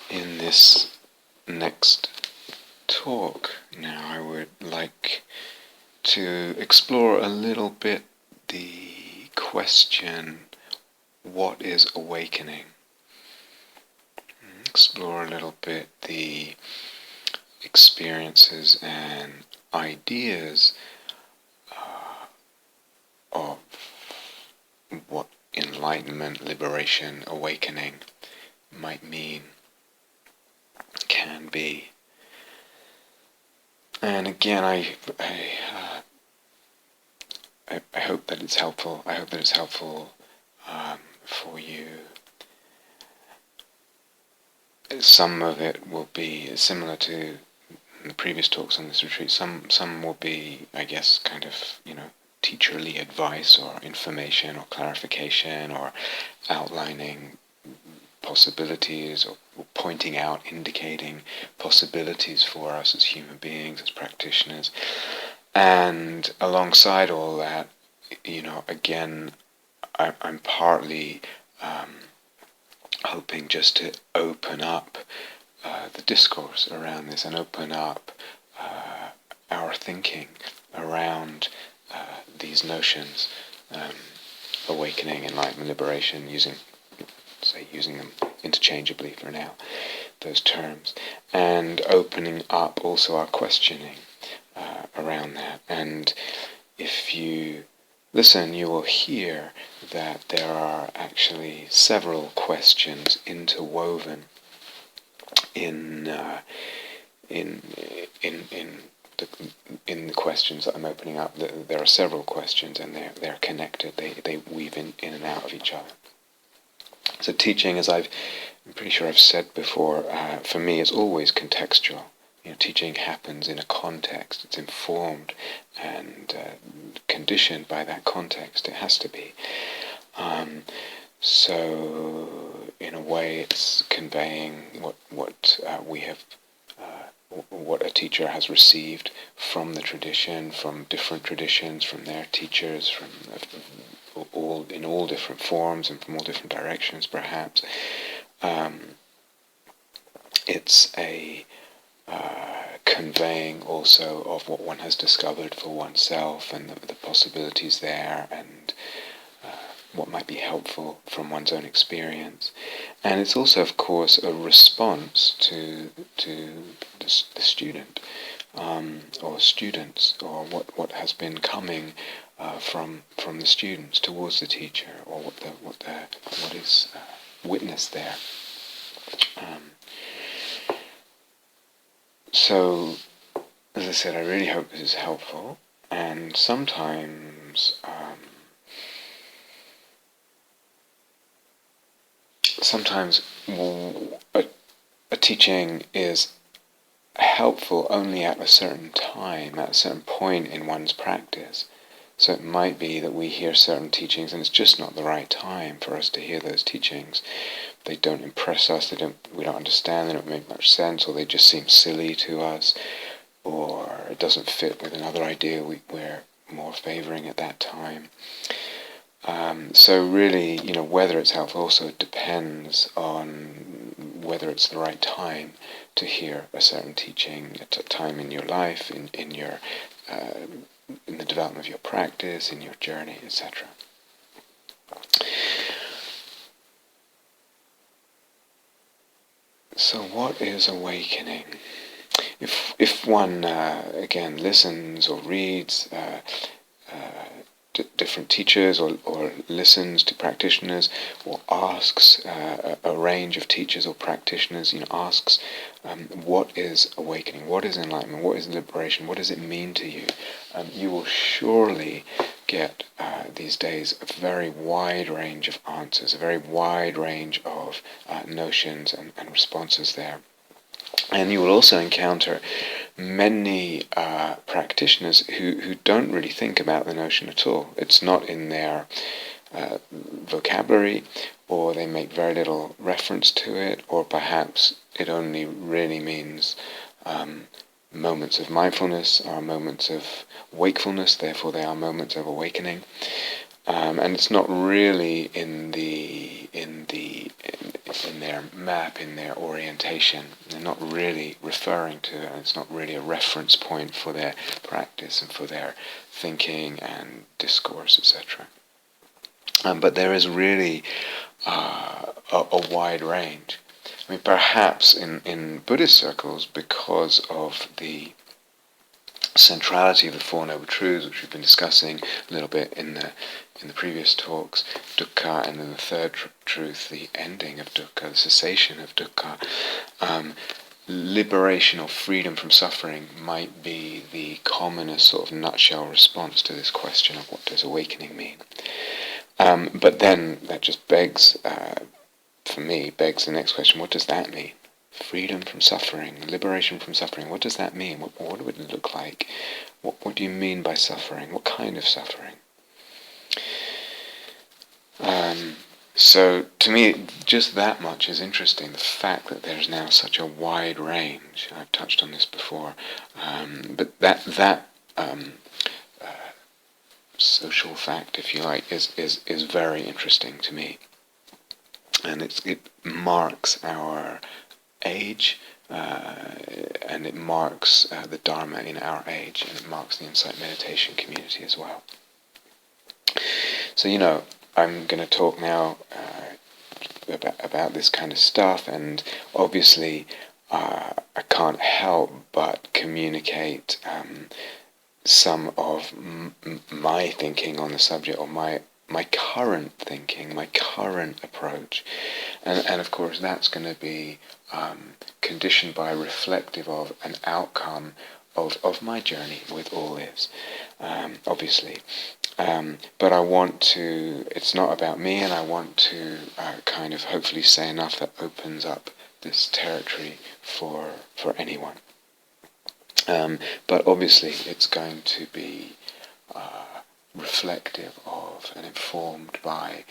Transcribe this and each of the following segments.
In this next talk now, I would like to explore a little bit the question, what is awakening? Explore a little bit the experiences and ideas of what enlightenment, liberation, awakening might mean, can be. And again, I hope that it's helpful. I hope that it's helpful for you. Some of it will be similar to the previous talks on this retreat. Some will be, I guess, kind of, teacherly advice or information or clarification or outlining possibilities or pointing out, indicating possibilities for us as human beings, as practitioners. And alongside all that, again, I'm partly hoping just to open up the discourse around this and open up our thinking around these notions, awakening, enlightenment, liberation, using them interchangeably for now, those terms, and opening up also our questioning around that. And if you listen, you will hear that there are actually several questions interwoven in the questions that I'm opening up. There are several questions, and they're connected. They weave in and out of each other. So teaching, as I'm pretty sure I've said before, for me is always contextual. Teaching happens in a context. It's informed and conditioned by that context. It has to be. So in a way, it's conveying what we have, what a teacher has received from the tradition, from different traditions, from their teachers, from in all different forms and from all different directions, perhaps. It's a conveying also of what one has discovered for oneself and the possibilities there, and what might be helpful from one's own experience. And it's also, of course, a response to the student, or students, or what has been coming from the students towards the teacher, or what is witnessed there. So, as I said, I really hope this is helpful. And sometimes a teaching is helpful only at a certain time, at a certain point in one's practice. So it might be that we hear certain teachings and it's just not the right time for us to hear those teachings. They don't impress us, we don't understand, they don't make much sense, or they just seem silly to us, or it doesn't fit with another idea we're more favoring at that time. So really, whether it's helpful also depends on whether it's the right time to hear a certain teaching at a time in your life, in your in the development of your practice, in your journey, etc. So what is awakening? If one again listens or reads different teachers, or listens to practitioners, or asks a range of teachers or practitioners, asks what is awakening, what is enlightenment, what is liberation, what does it mean to you? You will surely get these days a very wide range of answers, a very wide range of notions and responses there. And you will also encounter many practitioners who don't really think about the notion at all. It's not in their vocabulary, or they make very little reference to it, or perhaps it only really means moments of mindfulness, are moments of wakefulness, therefore they are moments of awakening. And it's not really in their their map, in their orientation. They're not really referring to it, and it's not really a reference point for their practice and for their thinking and discourse, etc. But there is really a wide range. I mean, perhaps in Buddhist circles, because of the centrality of the Four Noble Truths, which we've been discussing a little bit in the previous talks, dukkha, and then the third truth, the ending of dukkha, the cessation of dukkha, liberation or freedom from suffering might be the commonest sort of nutshell response to this question of what does awakening mean. But then that just begs, for me, begs the next question: what does that mean? Freedom from suffering, liberation from suffering. What does that mean? What would it look like? What do you mean by suffering? What kind of suffering? So to me, just that much is interesting. The fact that there's now such a wide range. I've touched on this before, but that social fact, if you like, is very interesting to me, and it marks our age, and it marks the Dharma in our age, and it marks the Insight Meditation community as well. So, I'm going to talk now about this kind of stuff, and obviously I can't help but communicate some of my thinking on the subject, or my current thinking, my current approach, and of course that's going to be conditioned by, reflective of, an outcome of my journey with all this, obviously. But I want to, it's not about me, and I want to kind of hopefully say enough that opens up this territory for anyone. But obviously it's going to be reflective of and informed by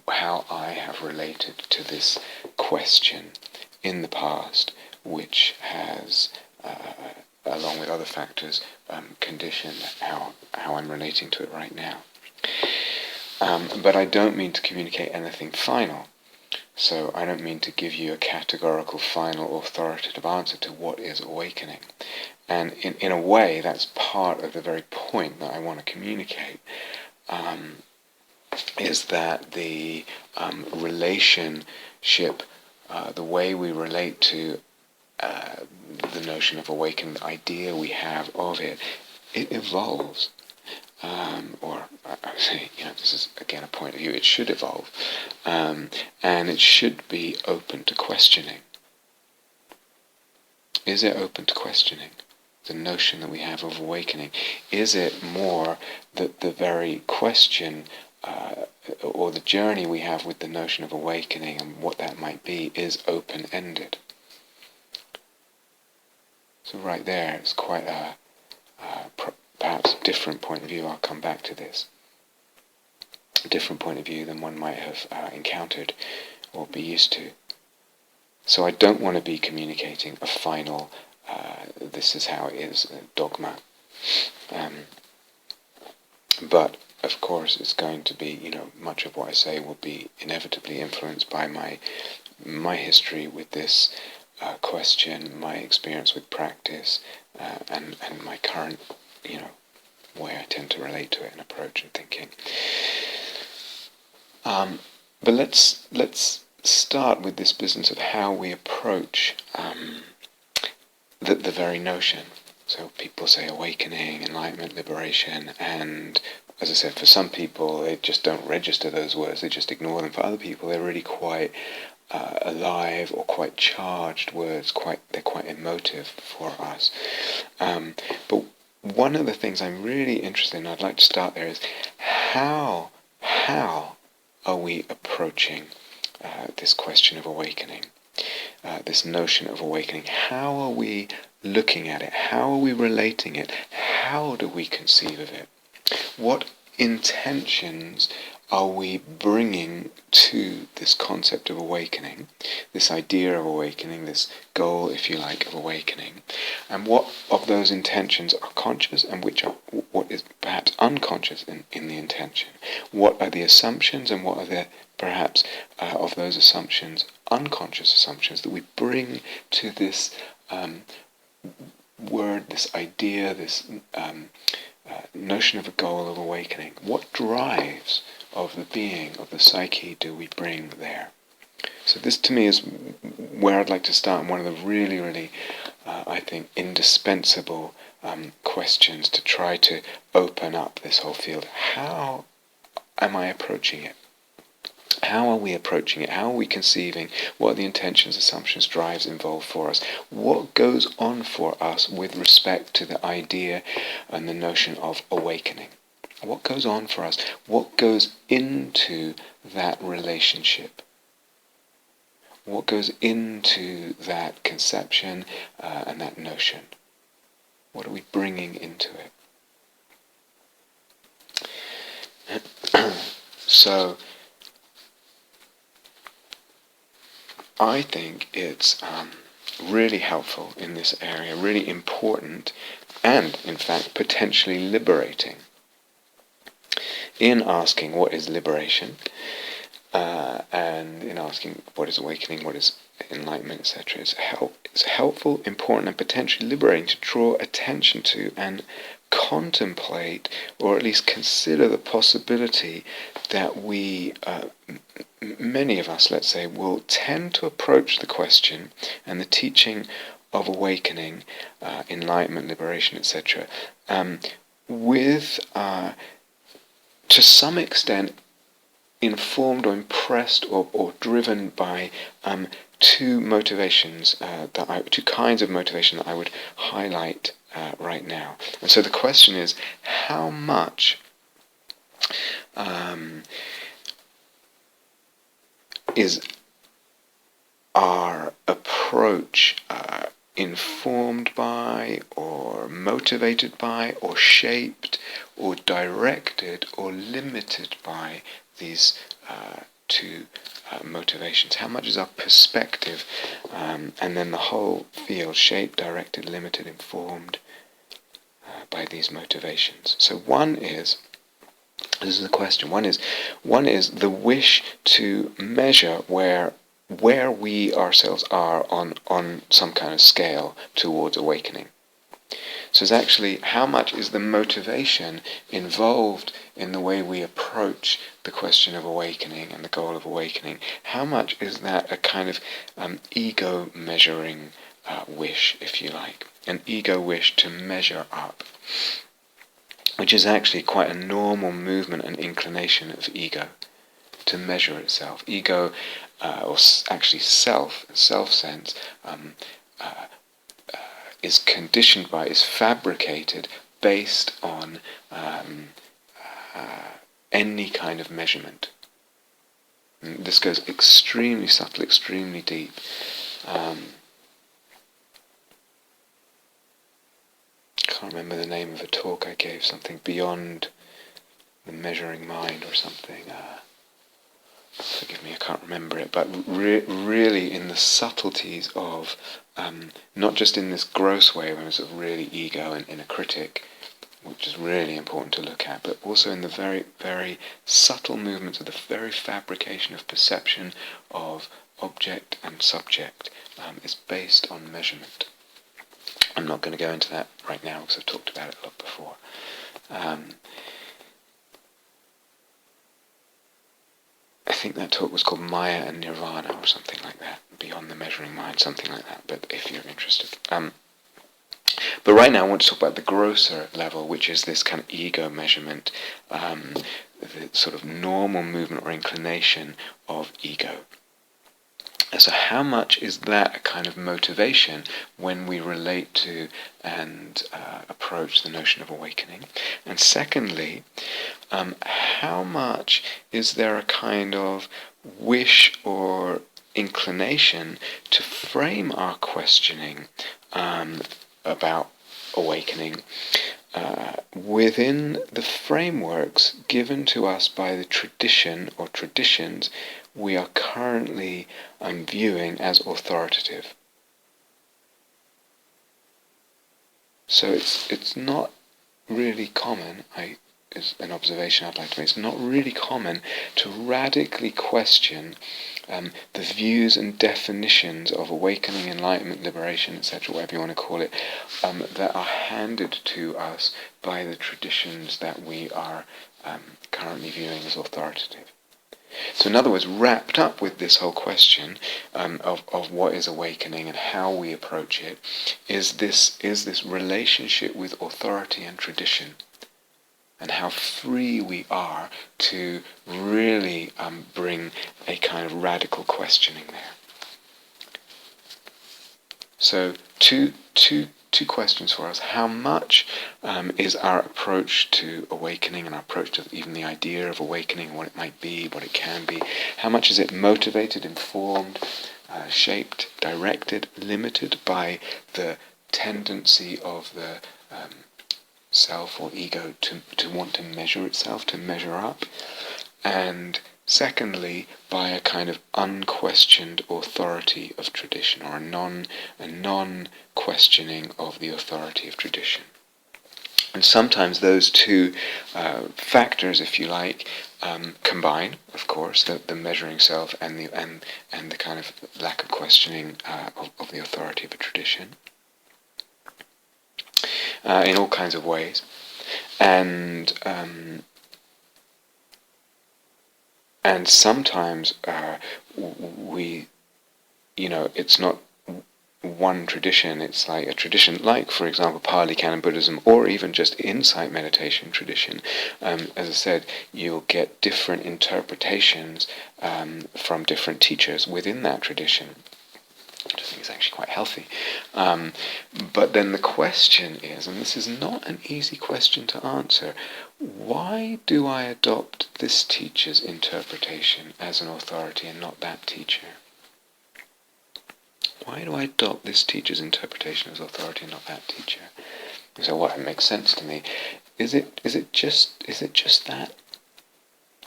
how I have related to this question in the past, which has, along with other factors, conditioned how I'm relating to it right now. But I don't mean to communicate anything final. So I don't mean to give you a categorical, final, authoritative answer to what is awakening. And in a way, that's part of the very point that I want to communicate, is that the relationship, the way we relate to the notion of awakening, the idea we have of it, it evolves. Or I say, this is again a point of view, it should evolve, and it should be open to questioning. Is it open to questioning? The notion that we have of awakening, is it more that the very question or the journey we have with the notion of awakening and what that might be is open-ended? So right there, it's quite a perhaps different point of view. I'll come back to this. A different point of view than one might have encountered or be used to. So I don't want to be communicating a final, this is how it is, dogma. But of course it's going to be, much of what I say will be inevitably influenced by my history with this question, my experience with practice, and my current, way I tend to relate to it and approach and thinking. But let's start with this business of how we approach the very notion. So people say awakening, enlightenment, liberation, and as I said, for some people they just don't register those words, they just ignore them. For other people they're really quite alive or quite charged words, they're quite emotive for us. But one of the things I'm really interested in, I'd like to start there, is how are we approaching this question of awakening, this notion of awakening? How are we looking at it? How are we relating it? How do we conceive of it? What intentions are we bringing to this concept of awakening, this idea of awakening, this goal, if you like, of awakening, and what of those intentions are conscious and what is perhaps unconscious in the intention. What are the assumptions and what are the perhaps of those assumptions, unconscious assumptions that we bring to this word, this idea, this notion of a goal of awakening. What drives of the being, of the psyche, do we bring there? So this to me is where I'd like to start, and one of the really, really, I think, indispensable questions to try to open up this whole field. How am I approaching it? How are we approaching it? How are we conceiving? What are the intentions, assumptions, drives involved for us? What goes on for us with respect to the idea and the notion of awakening? What goes on for us? What goes into that relationship? What goes into that conception and that notion? What are we bringing into it? So, I think it's really helpful in this area, really important, and in fact potentially liberating in asking what is liberation, and in asking what is awakening, what is enlightenment, etc. It's helpful, important, and potentially liberating to draw attention to and contemplate, or at least consider the possibility that we, many of us, let's say, will tend to approach the question and the teaching of awakening, enlightenment, liberation, etc., with, to some extent, informed or impressed or driven by two motivations, two kinds of motivation that I would highlight right now. And so the question is, how much is our approach informed by, or motivated by, or shaped, or directed, or limited by these two motivations? How much is our perspective and then the whole field shaped, directed, limited, informed by these motivations? So one is, this is the question, one is the wish to measure where we ourselves are on some kind of scale towards awakening. So it's actually, how much is the motivation involved in the way we approach the question of awakening and the goal of awakening? How much is that a kind of ego measuring wish, if you like? An ego wish to measure up, which is actually quite a normal movement and inclination of ego, to measure itself. Ego, or actually self-sense, is conditioned by, is fabricated based on any kind of measurement. And this goes extremely subtle, extremely deep. Can't remember the name of a talk I gave, something beyond the measuring mind or something. Forgive me, I can't remember it, but really in the subtleties of, not just in this gross way when it's sort of really ego and in a critic, which is really important to look at, but also in the very, very subtle movements of the very fabrication of perception of object and subject is based on measurement. I'm not going to go into that right now because I've talked about it a lot before. I think that talk was called Maya and Nirvana or something like that, Beyond the Measuring Mind, something like that, but if you're interested. But right now I want to talk about the grosser level, which is this kind of ego measurement, the sort of normal movement or inclination of ego. So how much is that a kind of motivation when we relate to and approach the notion of awakening? And secondly, how much is there a kind of wish or inclination to frame our questioning about awakening within the frameworks given to us by the tradition or traditions we are currently viewing as authoritative. So it's not really common, is an observation I'd like to make, it's not really common to radically question the views and definitions of awakening, enlightenment, liberation, etc., whatever you want to call it, that are handed to us by the traditions that we are currently viewing as authoritative. So in other words, wrapped up with this whole question of what is awakening and how we approach it, is this relationship with authority and tradition, and how free we are to really bring a kind of radical questioning there. So two questions for us. How much is our approach to awakening and our approach to even the idea of awakening, what it might be, what it can be, how much is it motivated, informed, shaped, directed, limited by the tendency of the self or ego to want to measure itself, to measure up, and secondly, by a kind of unquestioned authority of tradition, or a non-questioning of the authority of tradition. And sometimes those two factors, if you like, combine, of course, the measuring self and the kind of lack of questioning of the authority of a tradition, in all kinds of ways, and sometimes we, it's not one tradition, it's like a tradition, like, for example, Pali Canon Buddhism, or even just insight meditation tradition. As I said, you'll get different interpretations from different teachers within that tradition, which I think is actually quite healthy. But then the question is, and this is not an easy question to answer, why do I adopt this teacher's interpretation as an authority and not that teacher? Why do I adopt this teacher's interpretation as authority and not that teacher? So what makes sense to me? Is it just that?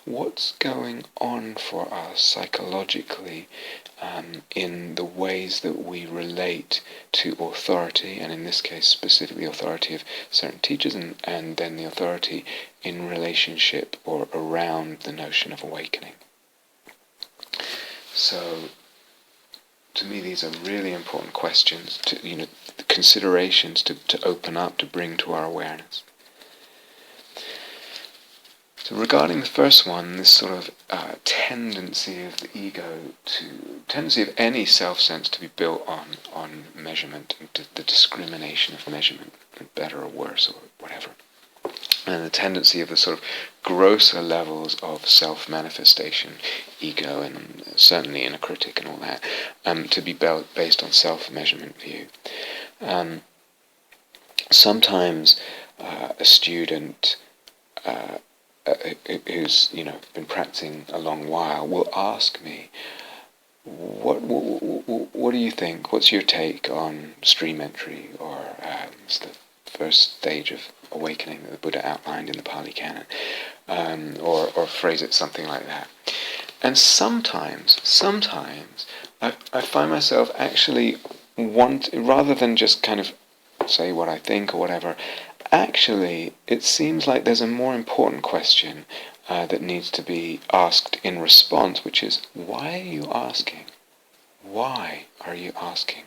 What's going on for us psychologically in the ways that we relate to authority, and in this case specifically authority of certain teachers, and then the authority in relationship or around the notion of awakening? So, to me, these are really important questions, considerations to open up, to bring to our awareness. So regarding the first one, this sort of tendency of the ego tendency of any self-sense to be built on measurement, and the discrimination of measurement, better or worse or whatever, and the tendency of the sort of grosser levels of self-manifestation, ego, and certainly inner critic and all that, to be based on self-measurement view. Sometimes a student who's been practicing a long while will ask me, what do you think? What's your take on stream entry, or it's the first stage of awakening that the Buddha outlined in the Pali Canon, or phrase it something like that. And sometimes I find myself actually rather than just kind of say what I think or whatever, actually it seems like there's a more important question that needs to be asked in response, which is, why are you asking? Why are you asking?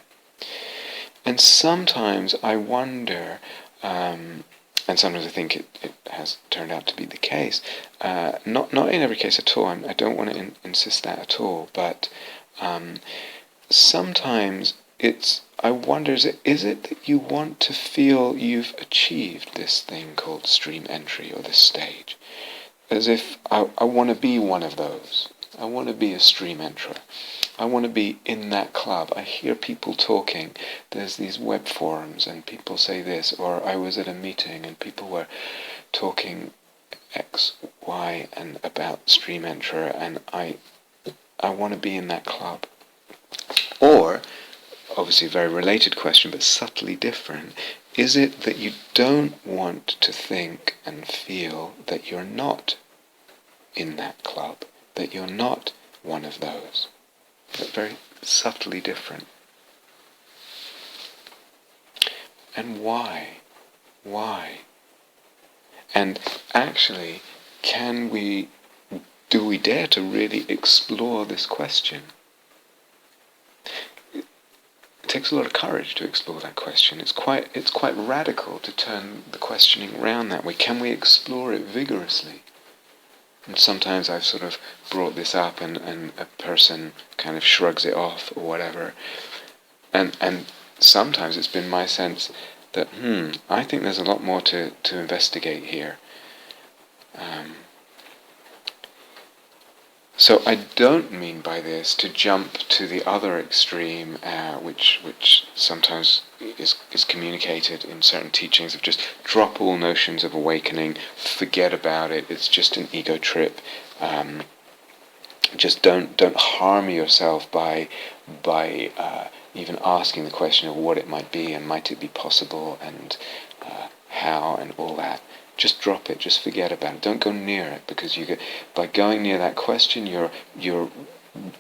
And sometimes I wonder, and sometimes I think it has turned out to be the case, not in every case at all, I don't want to insist that at all, but sometimes I wonder, is it that you want to feel you've achieved this thing called stream entry, or this stage? As if I want to be one of those. I want to be a stream entrer. I want to be in that club. I hear people talking. There's these web forums and people say this, or I was at a meeting and people were talking X, Y, and about stream entrer, and I want to be in that club. Or, obviously a very related question, but subtly different, is it that you don't want to think and feel that you're not in that club, that you're not one of those, but very subtly different. And why? Why? And actually, do we dare to really explore this question? It takes a lot of courage to explore that question. It's quite radical to turn the questioning around that way. Can we explore it vigorously? And sometimes I've sort of brought this up and a person kind of shrugs it off or whatever. And sometimes it's been my sense that, I think there's a lot more to investigate here. So I don't mean by this to jump to the other extreme, which sometimes is communicated in certain teachings, of just drop all notions of awakening, forget about it, it's just an ego trip. Just don't harm yourself by even asking the question of what it might be and might it be possible and how and all that. Just drop it. Just forget about it. Don't go near it, because by going near that question, you're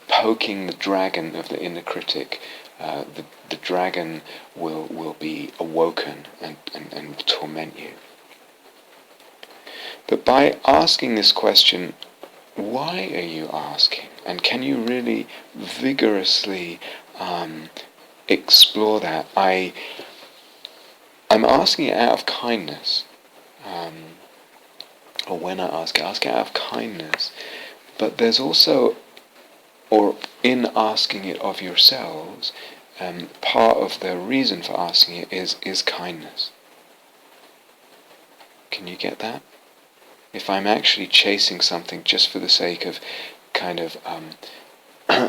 poking the dragon of the inner critic. The dragon will be awoken and torment you. But by asking this question, why are you asking? And can you really vigorously explore that? I'm asking it out of kindness. Or when I ask it out of kindness. But there's also, or in asking it of yourselves, part of the reason for asking it is kindness. Can you get that? If I'm actually chasing something just for the sake of kind of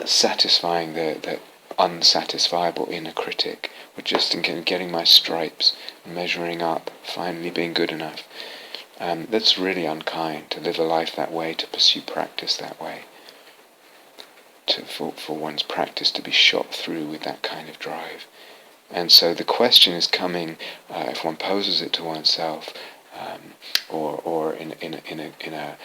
satisfying the unsatisfiable inner critic, or just in getting my stripes, measuring up, finally being good enough, that's really unkind to live a life that way, to pursue practice that way, for one's practice to be shot through with that kind of drive. And so the question is coming, if one poses it to oneself, or in a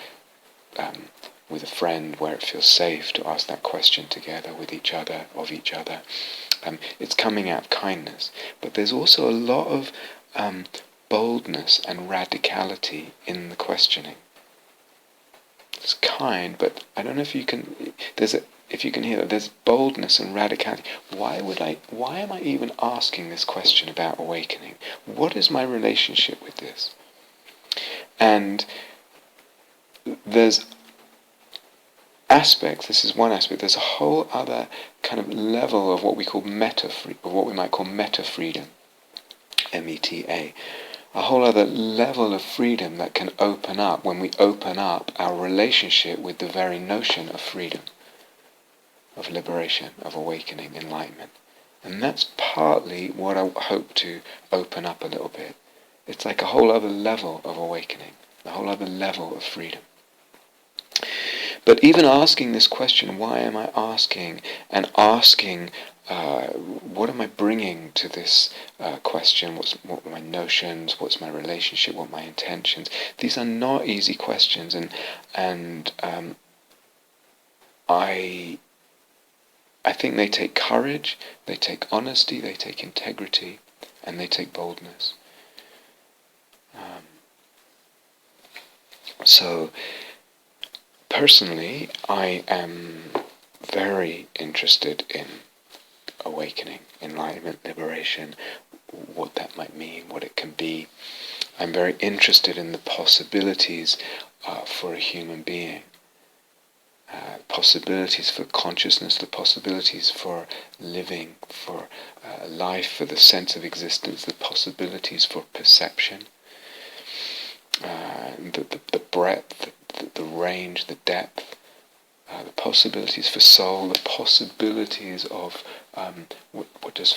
with a friend where it feels safe to ask that question together with each other, of each other. It's coming out of kindness. But there's also a lot of boldness and radicality in the questioning. It's kind, but I don't know if you can. If you can hear that, there's boldness and radicality. Why am I even asking this question about awakening? What is my relationship with this? And there's aspects. This is one aspect. There's a whole other kind of level of what we call what we might call metta freedom, META. A whole other level of freedom that can open up when we open up our relationship with the very notion of freedom, of liberation, of awakening, enlightenment. And that's partly what I hope to open up a little bit. It's like a whole other level of awakening, a whole other level of freedom. But even asking this question, why am I asking, and asking, what am I bringing to this question? What are my notions? What's my relationship? What are my intentions? These are not easy questions, and I think they take courage, they take honesty, they take integrity, and they take boldness. So, personally, I am very interested in awakening, enlightenment, liberation, what that might mean, what it can be. I'm very interested in the possibilities for a human being. Possibilities for consciousness, the possibilities for living, for life, for the sense of existence, the possibilities for perception, the breadth, the range, the depth, the possibilities for soul, the possibilities of what does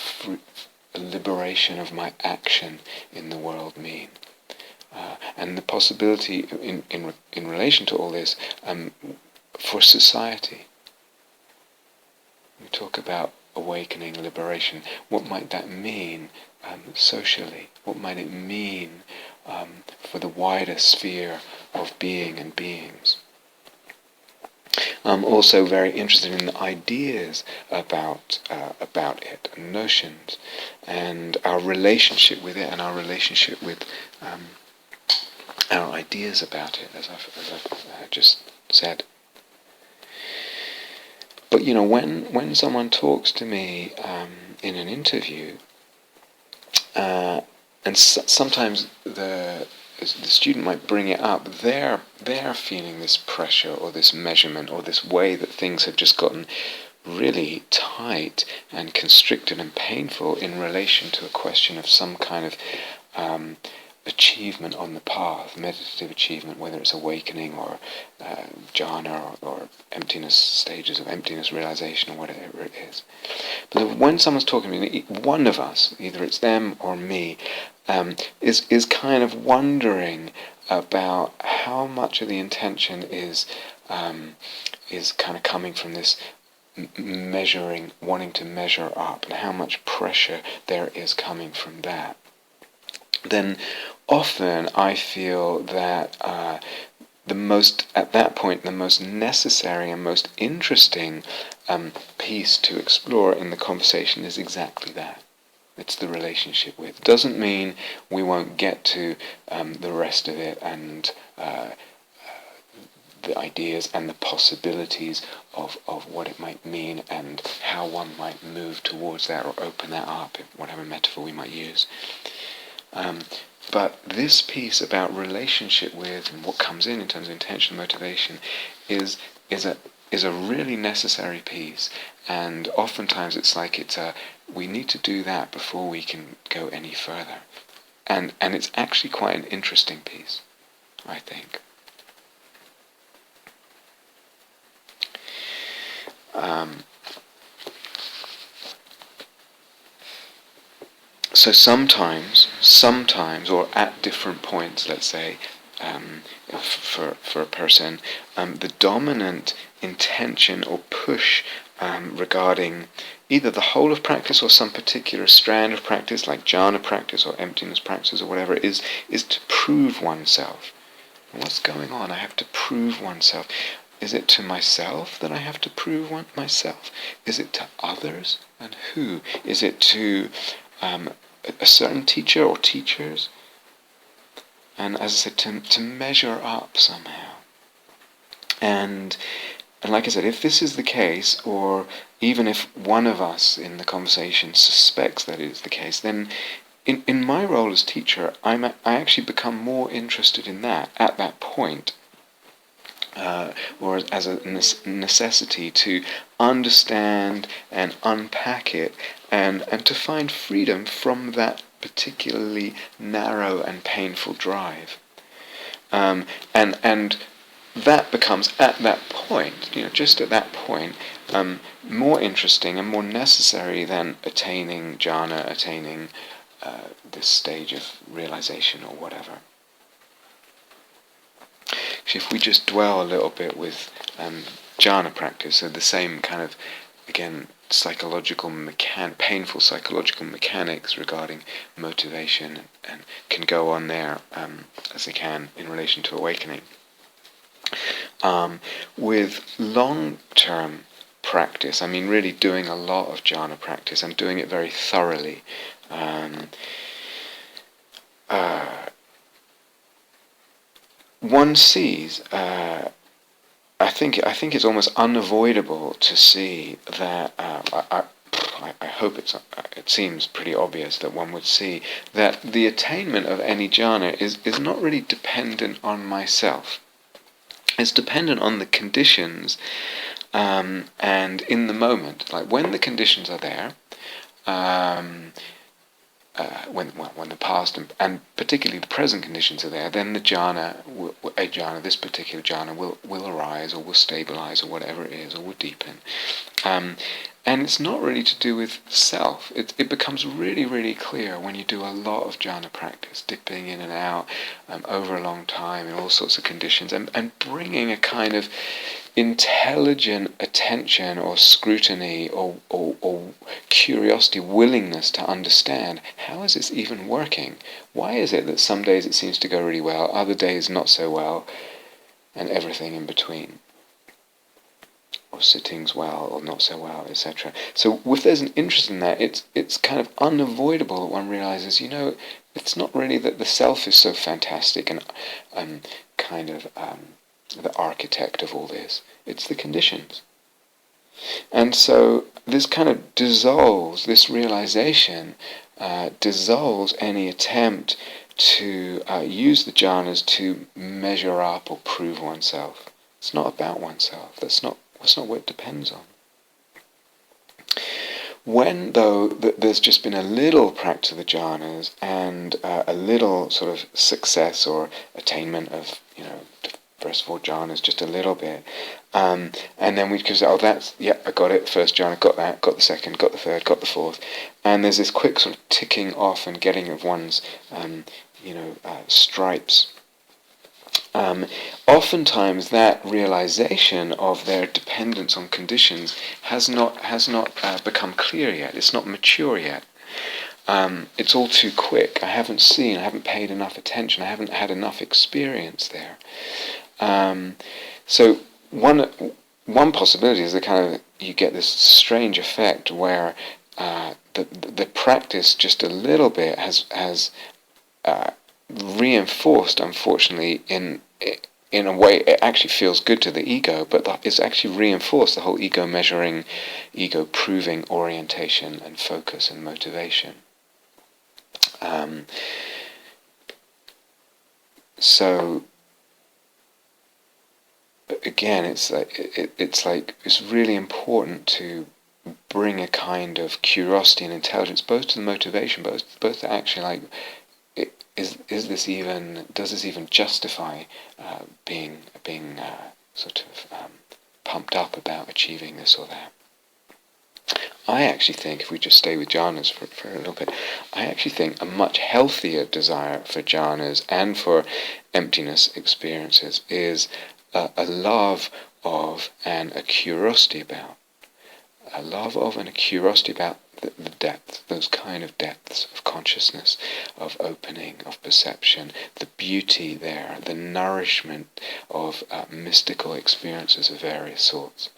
liberation of my action in the world mean, and the possibility in relation to all this for society. We talk about awakening, liberation. What might that mean socially? What might it mean for the wider sphere of being and beings? I'm also very interested in the ideas about it, and notions, and our relationship with it, and our relationship with our ideas about it, as I've just said. But when someone talks to me in an interview, and sometimes the student might bring it up, they're feeling this pressure or this measurement or this way that things have just gotten really tight and constricted and painful in relation to a question of some kind of achievement on the path, meditative achievement, whether it's awakening or jhana or emptiness, stages of emptiness realization or whatever it is. But when someone's talking to me, one of us, either it's them or me, is kind of wondering about how much of the intention is kind of coming from this measuring, wanting to measure up, and how much pressure there is coming from that. Then often I feel that at that point, the most necessary and most interesting piece to explore in the conversation is exactly that. It's the relationship with. Doesn't mean we won't get to the rest of it and the ideas and the possibilities of what it might mean and how one might move towards that or open that up, whatever metaphor we might use. But this piece about relationship with and what comes in terms of intention and motivation is a really necessary piece, and oftentimes it's like we need to do that before we can go any further, and it's actually quite an interesting piece, I think. So sometimes, or at different points, let's say, for a person, the dominant intention or push regarding either the whole of practice or some particular strand of practice, like jhana practice or emptiness practice or whatever, is to prove oneself. What's going on? I have to prove oneself. Is it to myself that I have to prove myself? Is it to others? And who? Is it to a certain teacher or teachers? And as I said, to measure up somehow. And like I said, if this is the case, or even if one of us in the conversation suspects that it is the case, then in my role as teacher, I actually become more interested in that at that point, or as a necessity to understand and unpack it, and to find freedom from that particularly narrow and painful drive. And that becomes, at that point, just at that point, more interesting and more necessary than attaining jhana, attaining this stage of realization or whatever. Actually, if we just dwell a little bit with jhana practice, so the same kind of, again, painful psychological mechanics regarding motivation, and can go on there as they can in relation to awakening. With long-term practice, I mean really doing a lot of jhana practice and doing it very thoroughly. One sees, I think it's almost unavoidable to see that. I hope it seems pretty obvious that one would see that the attainment of any jhana is not really dependent on myself. It's dependent on the conditions, and in the moment, like when the conditions are there, when the past and particularly the present conditions are there, then the this particular jhana will arise or will stabilize or whatever it is, or will deepen. And it's not really to do with self. It becomes really, really clear when you do a lot of jhana practice, dipping in and out over a long time in all sorts of conditions, and bringing a kind of intelligent attention or scrutiny or curiosity, willingness to understand, how is this even working? Why is it that some days it seems to go really well, other days not so well, and everything in between? or sittings well or not so well, etc. So if there's an interest in that, it's kind of unavoidable that one realizes, it's not really that the self is so fantastic and kind of the architect of all this. It's the conditions. And so this kind of dissolves, this realization dissolves any attempt to use the jhanas to measure up or prove oneself. It's not about oneself. That's not what it depends on. When, though, there's just been a little practice of the jhanas and a little sort of success or attainment of, first of all, jhanas, just a little bit, and then we could say, I got it, first jhana, got that, got the second, got the third, got the fourth, and there's this quick sort of ticking off and getting of one's, stripes. Oftentimes that realization of their dependence on conditions has not become clear yet. It's not mature yet. It's all too quick. I haven't paid enough attention. I haven't had enough experience there. So one possibility is you get this strange effect where the practice just a little bit has reinforced, unfortunately, in a way it actually feels good to the ego, but it's actually reinforced the whole ego measuring, ego proving orientation and focus and motivation. So again, it's really important to bring a kind of curiosity and intelligence both to the motivation, but both to actually does this even justify being sort of pumped up about achieving this or that? I actually think, if we just stay with jhanas for a little bit, I actually think a much healthier desire for jhanas and for emptiness experiences is a love of and a curiosity about. A love of and a curiosity about the depth, those kind of depths of consciousness, of opening, of perception, the beauty there, the nourishment of mystical experiences of various sorts.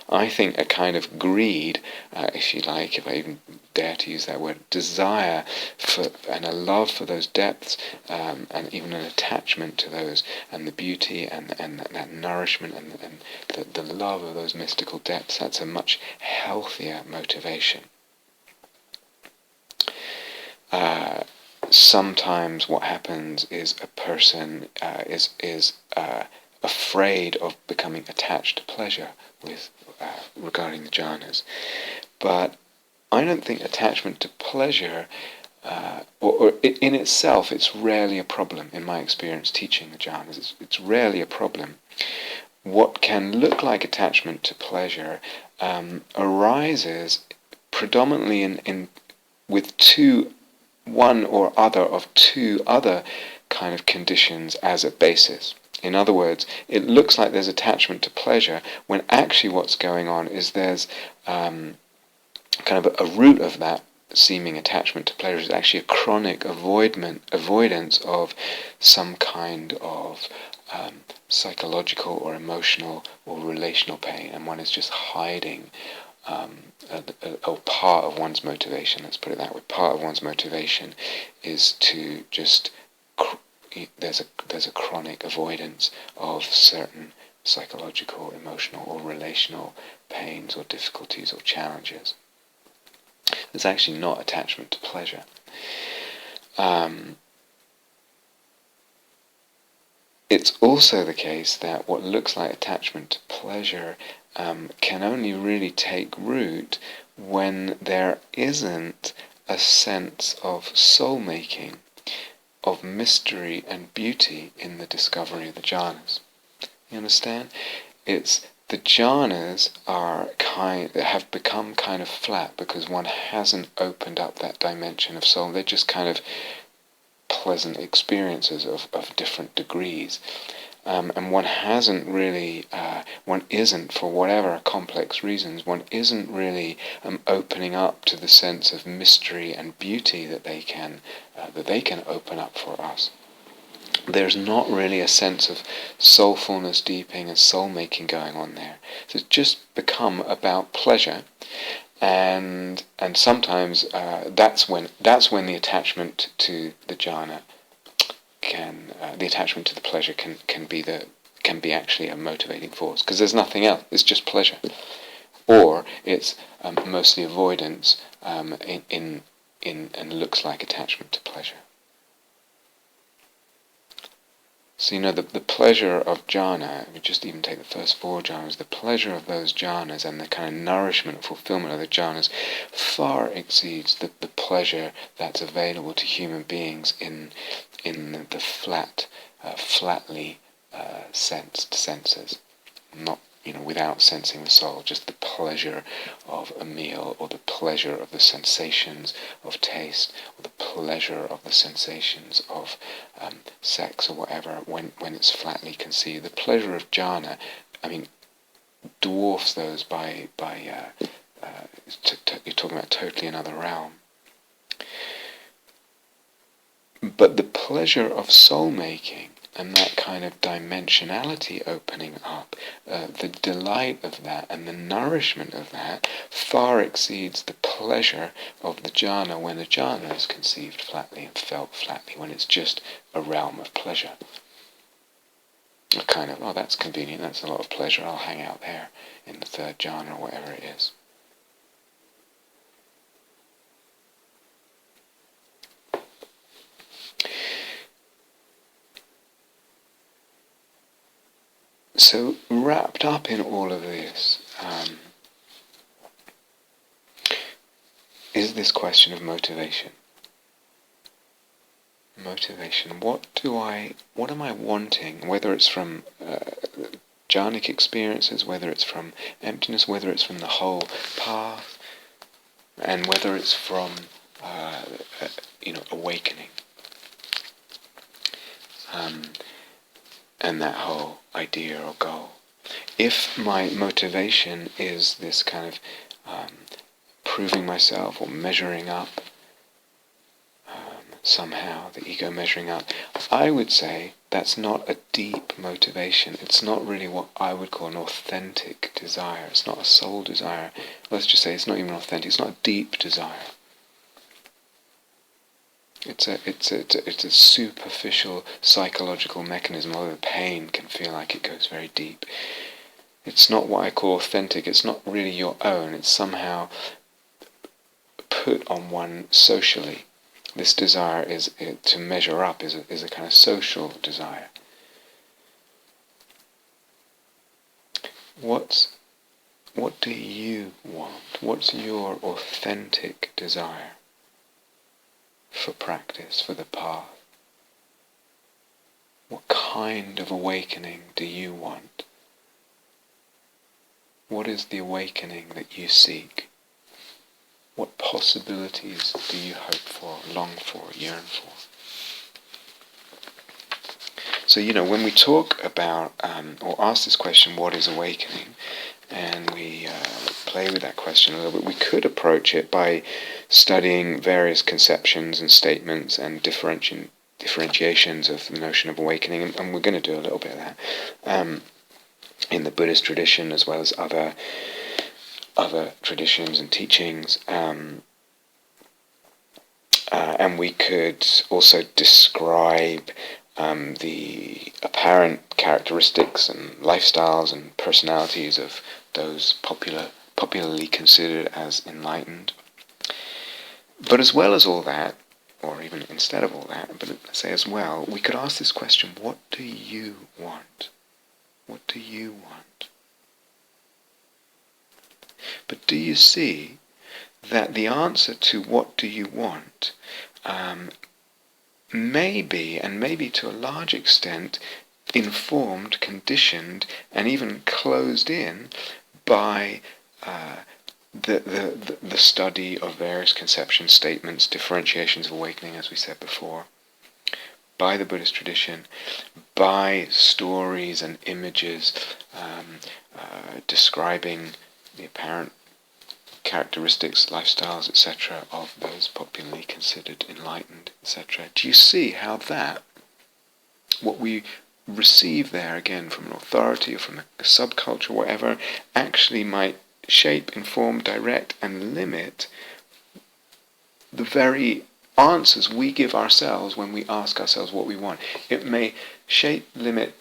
I think a kind of greed, if you like, if I even dare to use that word, desire for and a love for those depths, and even an attachment to those, and the beauty and that nourishment and the love of those mystical depths, that's a much healthier motivation. Sometimes what happens is a person is afraid of becoming attached to pleasure with regarding the jhanas, but I don't think attachment to pleasure, or in itself, it's rarely a problem. In my experience teaching the jhanas, it's rarely a problem. What can look like attachment to pleasure arises predominantly with one or other of two other kind of conditions as a basis. In other words, it looks like there's attachment to pleasure when actually what's going on is there's kind of a root of that seeming attachment to pleasure is actually a chronic avoidance of some kind of psychological or emotional or relational pain, and one is just hiding or part of one's motivation, let's put it that way, part of one's motivation is to just there's a chronic avoidance of certain psychological, emotional or relational pains or difficulties or challenges. There's actually not attachment to pleasure. It's also the case that what looks like attachment to pleasure can only really take root when there isn't a sense of soul-making, of mystery and beauty in the discovery of the jhanas. You understand? It's the jhanas have become kind of flat because one hasn't opened up that dimension of soul. They're just kind of pleasant experiences of different degrees. And one isn't, for whatever complex reasons, one isn't really opening up to the sense of mystery and beauty that they can open up for us. there's not really a sense of soulfulness deepening and soul-making going on there. So it's just become about pleasure, and sometimes that's when the attachment to the jhana the attachment to the pleasure can be actually a motivating force, because there's nothing else. It's just pleasure, or it's mostly avoidance in and looks like attachment to pleasure. So the pleasure of jhana, if we just even take the first 4 jhanas, the pleasure of those jhanas and the kind of nourishment, fulfillment of the jhanas far exceeds the pleasure that's available to human beings in the flatly sensed senses, not without sensing the soul, just the pleasure of a meal, or the pleasure of the sensations of taste, or the pleasure of the sensations of sex, or whatever, when it's flatly conceived. The pleasure of jhana, dwarfs those by you're talking about totally another realm. But the pleasure of soul-making and that kind of dimensionality opening up, the delight of that and the nourishment of that far exceeds the pleasure of the jhana when the jhana is conceived flatly and felt flatly, when it's just a realm of pleasure. A kind of, that's convenient, that's a lot of pleasure, I'll hang out there in the 3rd jhana or whatever it is. So wrapped up in all of this is this question of motivation. Motivation. What am I wanting? Whether it's from jhanic experiences, whether it's from emptiness, whether it's from the whole path, and whether it's from awakening. And that whole idea or goal. If my motivation is this kind of proving myself or measuring up, somehow, the ego measuring up, I would say that's not a deep motivation. It's not really what I would call an authentic desire. It's not a soul desire. Let's just say it's not even authentic. It's not a deep desire. It's a superficial psychological mechanism, although the pain can feel like it goes very deep. It's not what I call authentic. It's not really your own. It's somehow put on one socially. This desire to measure up is a kind of social desire. What do you want? What's your authentic desire for practice, for the path? What kind of awakening do you want? What is the awakening that you seek? What possibilities do you hope for, long for, yearn for? So, when we talk about, or ask this question, what is awakening? And we play with that question a little bit, we could approach it by studying various conceptions and statements and differentiations of the notion of awakening, and we're going to do a little bit of that in the Buddhist tradition as well as other traditions and teachings, and we could also describe the apparent characteristics and lifestyles and personalities of those popularly considered as enlightened. But as well as all that, or even instead of all that, but let's say as well, we could ask this question, what do you want? What do you want? But do you see that the answer to what do you want may be to a large extent informed, conditioned, and even closed in by the study of various conceptions, statements, differentiations of awakening, as we said before, by the Buddhist tradition, by stories and images describing the apparent characteristics, lifestyles, etc. of those popularly considered enlightened, etc. Do you see how that what we receive there, again, from an authority or from a subculture, whatever, actually might shape, inform, direct, and limit the very answers we give ourselves when we ask ourselves what we want. It may shape, limit,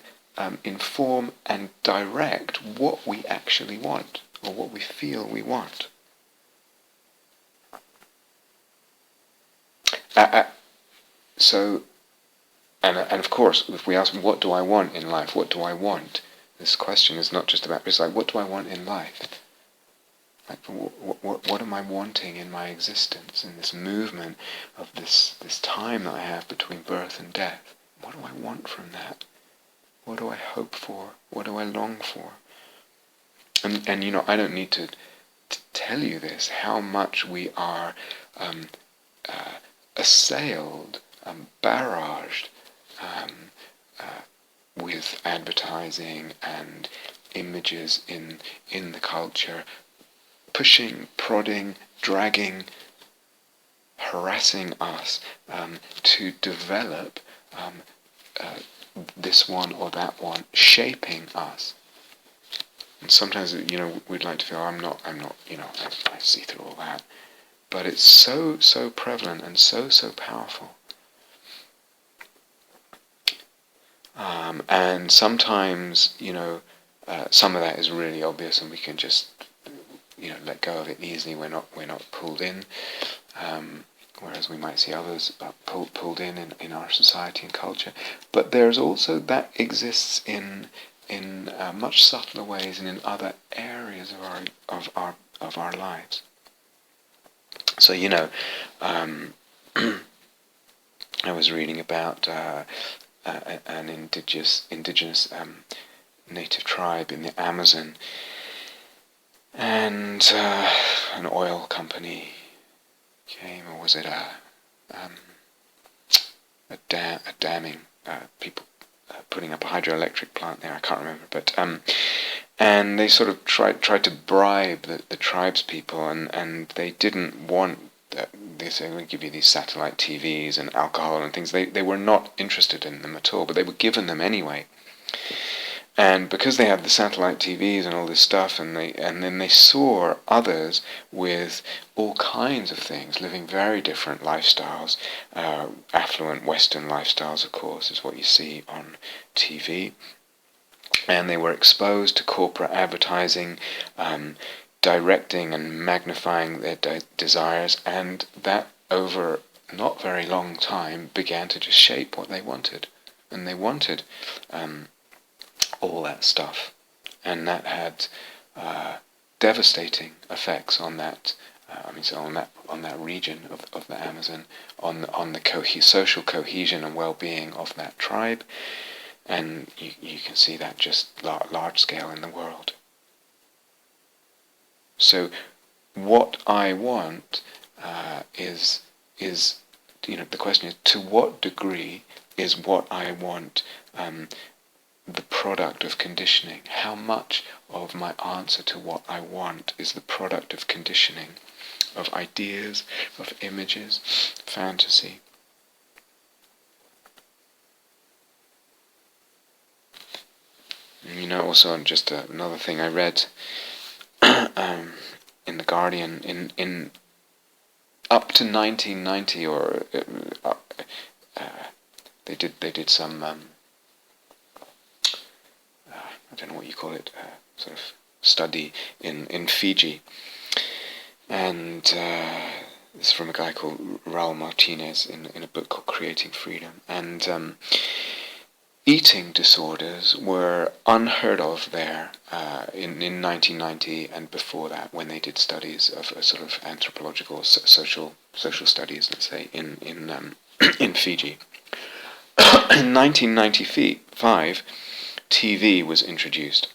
inform, and direct what we actually want, or what we feel we want. And of course, if we ask, what do I want in life? What do I want? This question is not just about, it's like, what do I want in life? Like, what am I wanting in my existence, in this movement of this time that I have between birth and death? What do I want from that? What do I hope for? What do I long for? And I don't need to tell you this, how much we are assailed, barraged with advertising and images in the culture, pushing, prodding, dragging, harassing us to develop this one or that one, shaping us. And sometimes, we'd like to feel, I'm not, I see through all that. But it's so prevalent and so powerful. And sometimes, some of that is really obvious, and we can just, let go of it easily. We're not pulled in, whereas we might see others pulled in our society and culture. But there's also that exists in much subtler ways and in other areas of our lives. So I was reading about an indigenous native tribe in the Amazon, and an oil company came, or was it a damming people putting up a hydroelectric plant there? I can't remember, but and they sort of tried to bribe the tribes people, and they didn't want. They say, we'll give you these satellite TVs and alcohol and things. They were not interested in them at all, but they were given them anyway. And because they had the satellite TVs and all this stuff, and then they saw others with all kinds of things, living very different lifestyles, affluent Western lifestyles, of course, is what you see on TV. And they were exposed to corporate advertising, directing and magnifying their desires, and that over not very long time began to just shape what they wanted. And they wanted all that stuff, and that had devastating effects on that. On that region of the Amazon, on the social cohesion and well-being of that tribe, and you can see that just large scale in the world. So, what I want is the question is, to what degree is what I want the product of conditioning? How much of my answer to what I want is the product of conditioning, of ideas, of images, fantasy? And also, just another thing I read in the Guardian, in up to 1990, or they did some I don't know what you call it, sort of study in Fiji, and this is from a guy called Raul Martinez in a book called Creating Freedom, and eating disorders were unheard of there in 1990 and before that, when they did studies of a sort of anthropological social studies, let's say, in in Fiji. In 1995, TV was introduced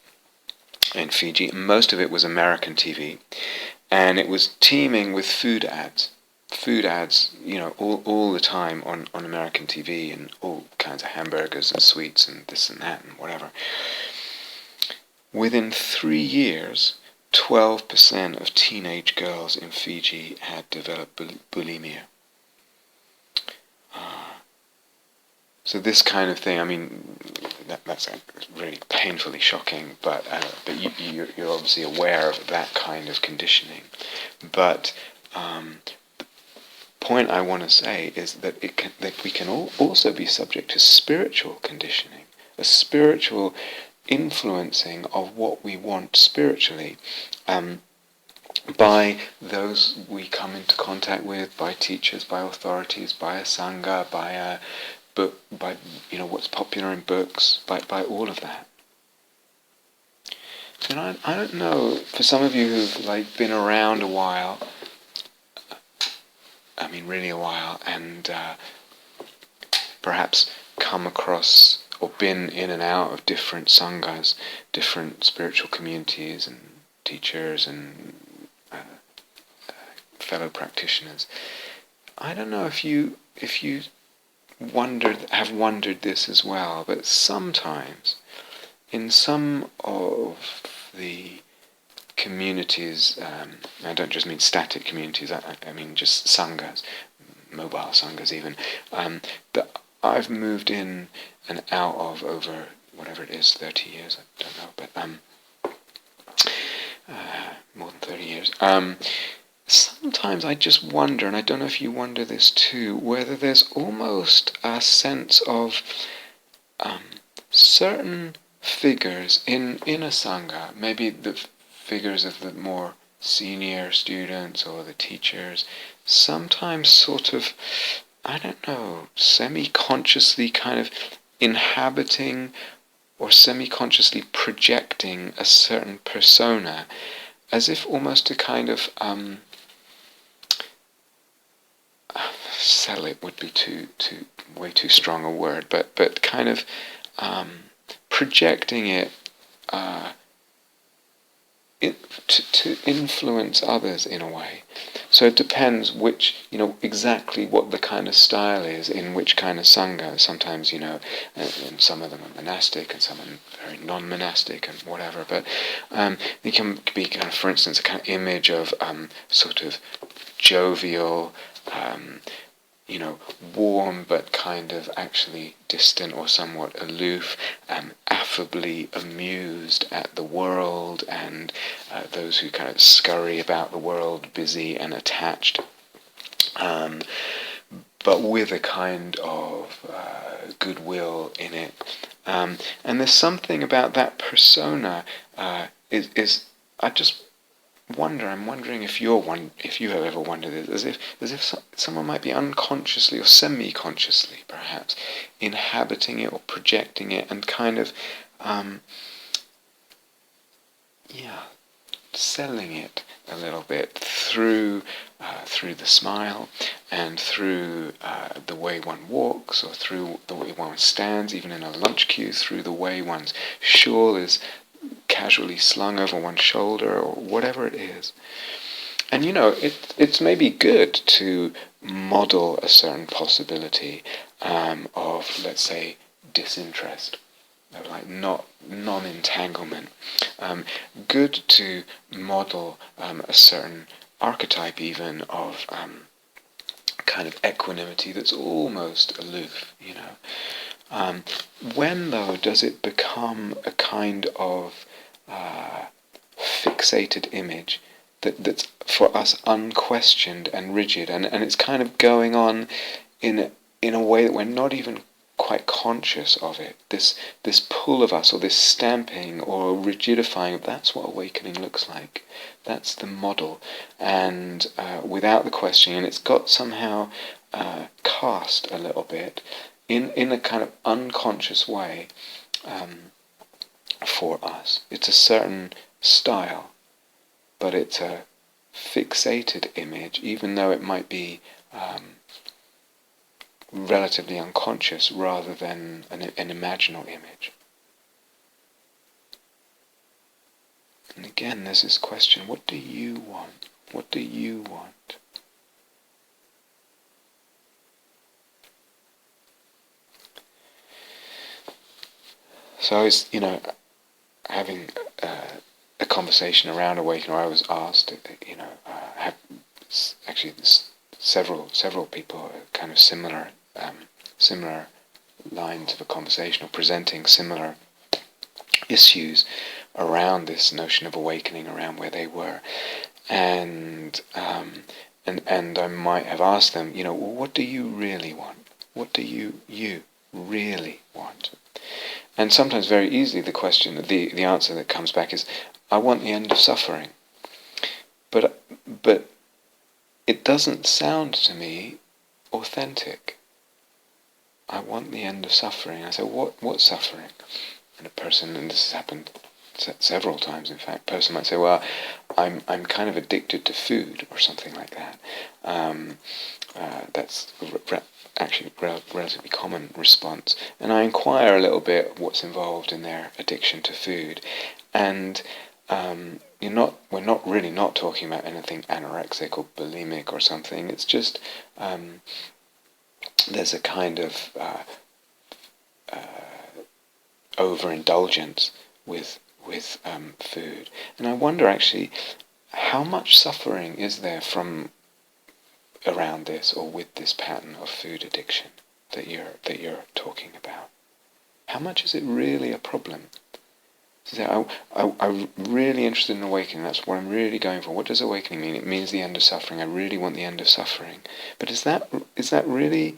in Fiji. Most of it was American TV, and it was teeming with food ads. Food ads, all the time on American TV, and all kinds of hamburgers and sweets and this and that and whatever. Within 3 years, 12% of teenage girls in Fiji had developed bulimia. So this kind of thing, I mean, that's really painfully shocking, but you're obviously aware of that kind of conditioning. But the point I want to say is that that we can also be subject to spiritual conditioning, a spiritual influencing of what we want spiritually. By those we come into contact with, by teachers, by authorities, by a sangha, by a book, by what's popular in books, by all of that. And I don't know, for some of you who've been around a while, I mean really a while, and perhaps come across or been in and out of different sanghas, different spiritual communities and teachers and fellow practitioners. I don't know if you have wondered this as well, but sometimes in some of the communities, I don't just mean static communities, I mean just sanghas, mobile sanghas even, that I've moved in and out of over whatever it is, 30 years, I don't know, but more than 30 years. Sometimes I just wonder, and I don't know if you wonder this too, whether there's almost a sense of certain figures in a sangha, maybe the figures of the more senior students or the teachers, sometimes sort of, I don't know, semi-consciously kind of inhabiting or semi-consciously projecting a certain persona, as if almost to kind of sell it would be way too strong a word, but kind of projecting it to influence others in a way. So it depends exactly what the kind of style is in which kind of sangha. Sometimes, and some of them are monastic and some are very non-monastic and whatever, but they can be kind of, for instance, a kind of image of sort of jovial, warm but kind of actually distant or somewhat aloof, affably amused at the world, and those who kind of scurry about the world, busy and attached, but with a kind of goodwill in it. And there's something about that persona I just I'm wondering if you have ever wondered this, as if someone might be unconsciously or semi-consciously, perhaps, inhabiting it or projecting it, and kind of, selling it a little bit through the smile, and through the way one walks, or through the way one stands, even in a lunch queue, through the way one's shawl is casually slung over one's shoulder, or whatever it is. And it's maybe good to model a certain possibility of, let's say, disinterest, of non-entanglement. Good to model a certain archetype even of kind of equanimity that's almost aloof, When, though, does it become a kind of fixated image that's for us unquestioned and rigid, and it's kind of going on in a way that we're not even quite conscious of it. This pull of us, or this stamping or rigidifying, that's what awakening looks like. That's the model, and without the questioning, and it's got somehow cast a little bit in a kind of unconscious way for us. It's a certain style, but it's a fixated image, even though it might be relatively unconscious rather than an imaginal image. And again, there's this question, what do you want? What do you want? So I was, having a conversation around awakening, where I was asked, have actually several people kind of similar lines of a conversation or presenting similar issues around this notion of awakening, around where they were, and I might have asked them, well, what do you really want? What do you really want? And sometimes very easily the answer that comes back is, I want the end of suffering. But it doesn't sound to me authentic. I want the end of suffering. I say, what suffering? And a person, and this has happened several times in fact, a person might say, well, I'm kind of addicted to food or something like that. That's actually a relatively common response. And I inquire a little bit what's involved in their addiction to food. And we're not really talking about anything anorexic or bulimic or something. It's just there's a kind of overindulgence with food, and I wonder actually how much suffering is there from around this or with this pattern of food addiction that you're talking about. How much is it really a problem? So I'm really interested in awakening. That's what I'm really going for. What does awakening mean? It means the end of suffering. I really want the end of suffering. But is there really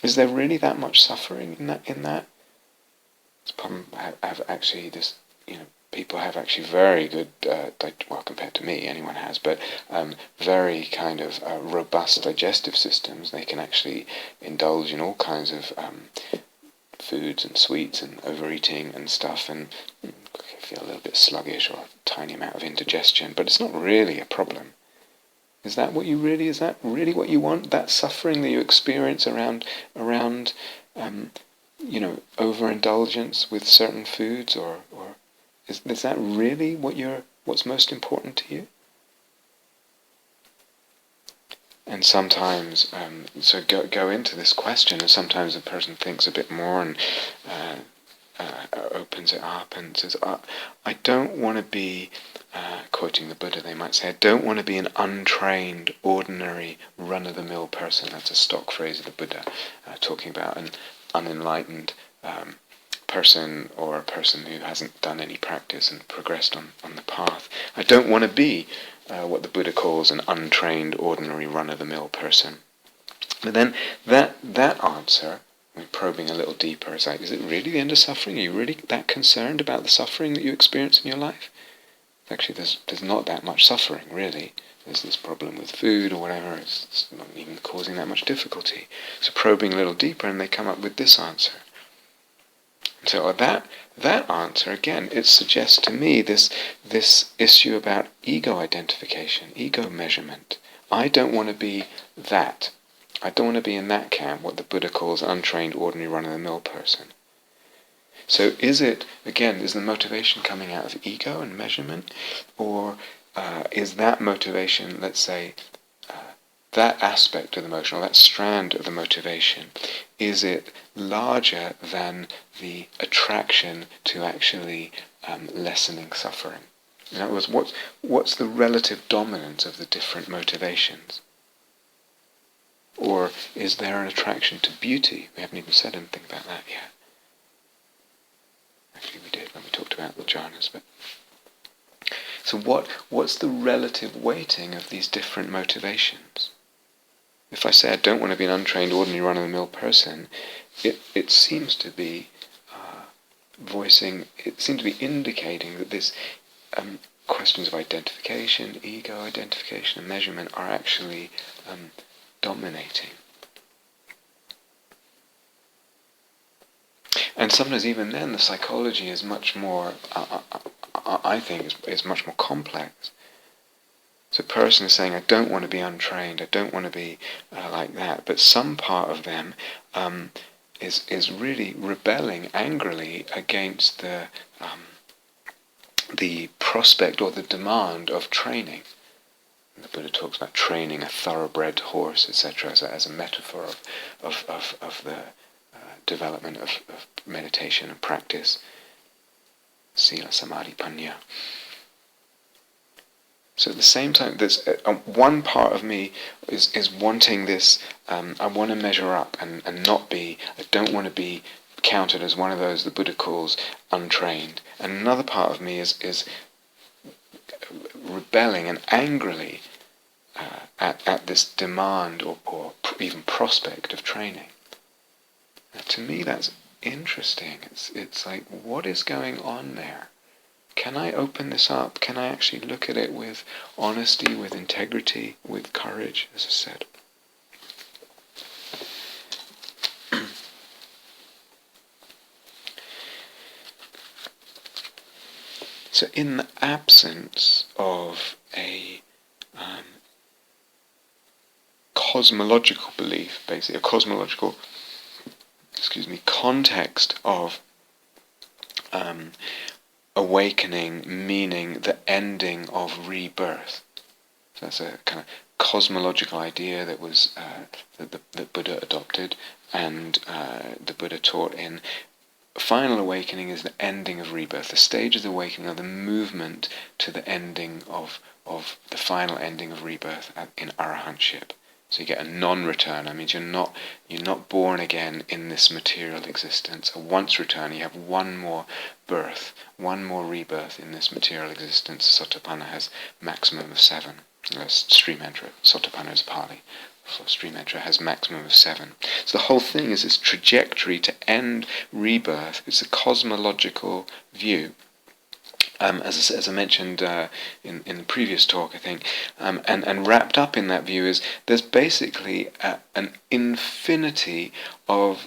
that much suffering in that? It's problem. Have actually this. People have actually very good, well, compared to me, anyone has, but very kind of robust digestive systems. They can actually indulge in all kinds of foods and sweets and overeating and stuff, and feel a little bit sluggish or a tiny amount of indigestion, but it's not really a problem. Is that really what you want? That suffering that you experience around overindulgence with certain foods, or is that really what's most important to you? And sometimes, so go into this question, and sometimes a person thinks a bit more and opens it up and says, I don't want to be, quoting the Buddha, they might say, I don't want to be an untrained, ordinary, run-of-the-mill person. That's a stock phrase of the Buddha, talking about an unenlightened person, or a person who hasn't done any practice and progressed on the path. I don't want to be what the Buddha calls an untrained, ordinary, run-of-the-mill person. But then that answer, probing a little deeper, is like, is it really the end of suffering? Are you really that concerned about the suffering that you experience in your life? Actually, there's not that much suffering, really. There's this problem with food or whatever. It's not even causing that much difficulty. So probing a little deeper, and they come up with this answer. So that answer, again, it suggests to me this issue about ego identification, ego measurement. I don't want to be that. I don't want to be in that camp, what the Buddha calls untrained, ordinary, run-of-the-mill person. So is the motivation coming out of ego and measurement? Or is that motivation, let's say, that aspect of the motion, or that strand of the motivation, is it larger than the attraction to actually lessening suffering? In other words, what's the relative dominance of the different motivations? Or is there an attraction to beauty? We haven't even said anything about that yet. Actually, we did when we talked about the jhanas. But so what's the relative weighting of these different motivations? If I say I don't want to be an untrained, ordinary, run-of-the-mill person, it seems to be indicating that this questions of identification, ego identification, and measurement are actually dominating. And sometimes even then, the psychology is much more, I think, is much more complex. So a person is saying, I don't want to be untrained, I don't want to be like that, but some part of them is really rebelling angrily against the prospect or the demand of training. And the Buddha talks about training a thoroughbred horse, etc., as a metaphor of the development of meditation and practice, sila, samadhi, panya. So at the same time, there's one part of me is wanting this. I want to measure up and not be. I don't want to be counted as one of those the Buddha calls untrained. And another part of me is rebelling and angrily at this demand or even prospect of training. Now, to me, that's interesting. It's like, what is going on there? Can I open this up? Can I actually look at it with honesty, with integrity, with courage, as I said? So in the absence of a cosmological belief, basically a cosmological, context of awakening, meaning the ending of rebirth. So that's a kind of cosmological idea that was that Buddha adopted, and the Buddha taught in final awakening is the ending of rebirth. The stages of awakening are the movement to the ending of the final ending of rebirth in arahantship. So you get a non-return. That means you're not born again in this material existence. A once return, you have one more birth, one more rebirth in this material existence. Sotapanna has maximum of 7. Stream entra. Sotapanna is Pali. So stream entra has maximum of 7. So the whole thing is this trajectory to end rebirth. It's a cosmological view. As I mentioned in the previous talk, I think, and wrapped up in that view is there's basically an infinity of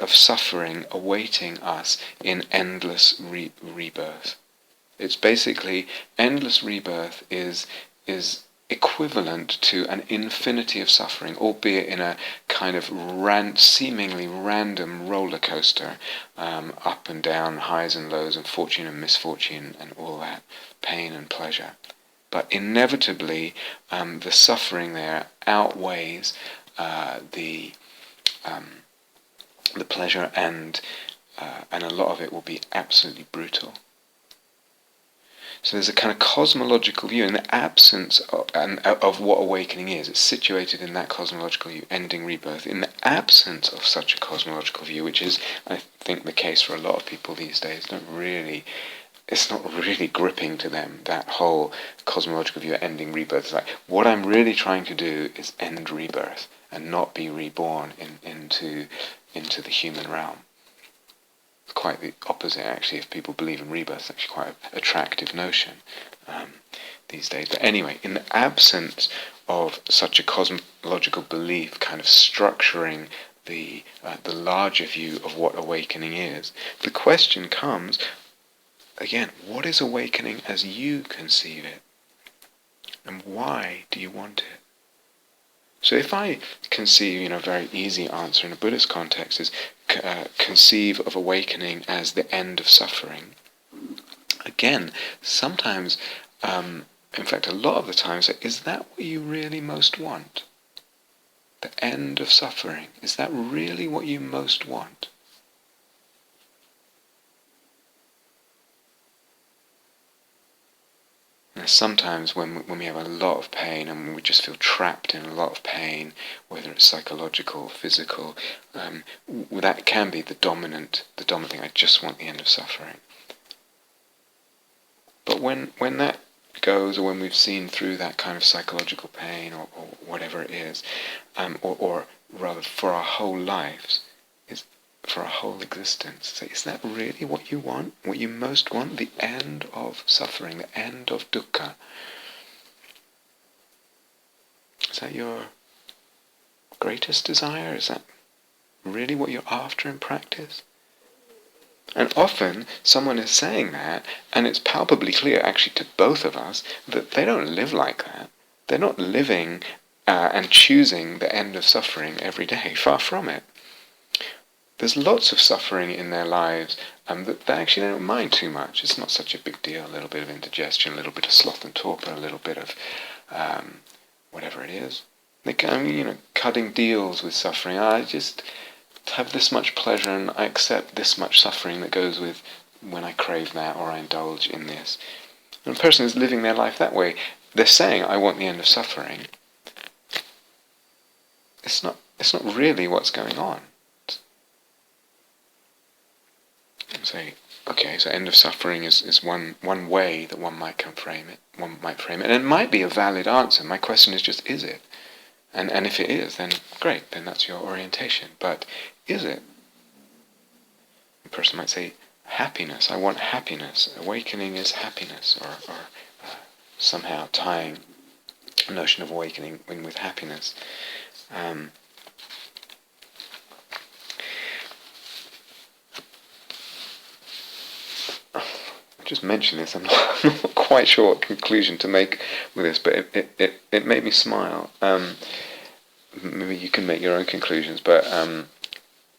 suffering awaiting us in endless rebirth. It's basically endless rebirth is equivalent to an infinity of suffering, albeit in a kind of seemingly random roller coaster, up and down, highs and lows, and fortune and misfortune, and all that, pain and pleasure. But inevitably, the suffering there outweighs the pleasure, and a lot of it will be absolutely brutal. So there's a kind of cosmological view in the absence of what awakening is. It's situated in that cosmological view, ending rebirth. In the absence of such a cosmological view, which is, I think, the case for a lot of people these days, it's not really gripping to them, that whole cosmological view of ending rebirth. It's like, what I'm really trying to do is end rebirth and not be reborn into the human realm. Quite the opposite, actually. If people believe in rebirth, it's actually quite an attractive notion these days. But anyway, in the absence of such a cosmological belief kind of structuring the larger view of what awakening is, the question comes, again, what is awakening as you conceive it? And why do you want it? So if I conceive, a very easy answer in a Buddhist context is conceive of awakening as the end of suffering. Again, sometimes, in fact a lot of the time, so is that what you really most want? The end of suffering, is that really what you most want? Now, sometimes when we have a lot of pain and we just feel trapped in a lot of pain, whether it's psychological, physical, that can be the dominant thing. I just want the end of suffering. But when that goes, or when we've seen through that kind of psychological pain or whatever it is, or rather for our whole lives, for our whole existence. So is that really what you want? What you most want? The end of suffering, the end of dukkha. Is that your greatest desire? Is that really what you're after in practice? And often someone is saying that, and it's palpably clear actually to both of us that they don't live like that. They're not living and choosing the end of suffering every day. Far from it. There's lots of suffering in their lives that they actually don't mind too much. It's not such a big deal. A little bit of indigestion, a little bit of sloth and torpor, a little bit of whatever it is. They cutting deals with suffering. I just have this much pleasure and I accept this much suffering that goes with when I crave that or I indulge in this. And a person is living their life that way. they're saying, I want the end of suffering. It's not really what's going on. Say, okay, so end of suffering is one way that one might frame it. And it might be a valid answer. My question is just, is it? And if it is, then great, then that's your orientation. But is it? A person might say, happiness, I want happiness. Awakening is happiness, or somehow tying the notion of awakening in with happiness. I just mentioned this, I'm not quite sure what conclusion to make with this, but it made me smile. Maybe you can make your own conclusions, but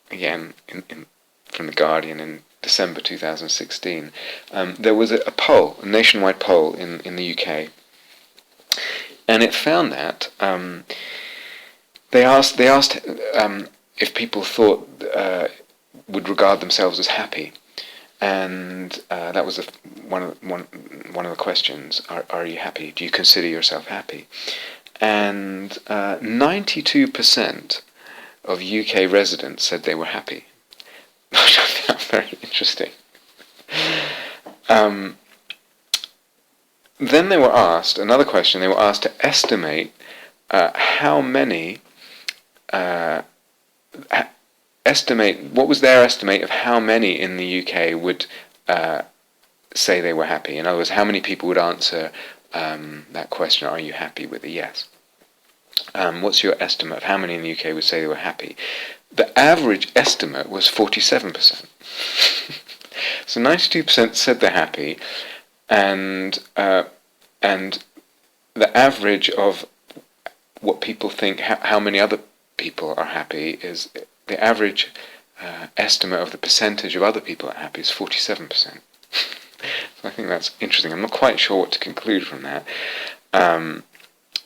again, from The Guardian in December 2016, there was a poll, a nationwide poll in the UK, and it found that they asked if people thought would regard themselves as happy. And that was one of the questions. Are you happy? Do you consider yourself happy? And 92% of UK residents said they were happy, which I found very interesting. Then they were asked another question. They were asked to estimate how many. What was their estimate of how many in the UK would say they were happy. In other words, how many people would answer that question, are you happy, with a yes? What's your estimate of how many in the UK would say they were happy? The average estimate was 47%. So 92% said they're happy, and the average of what people think, how many other people are happy, is the average estimate of the percentage of other people that are happy is 47%. So I think that's interesting. I'm not quite sure what to conclude from that.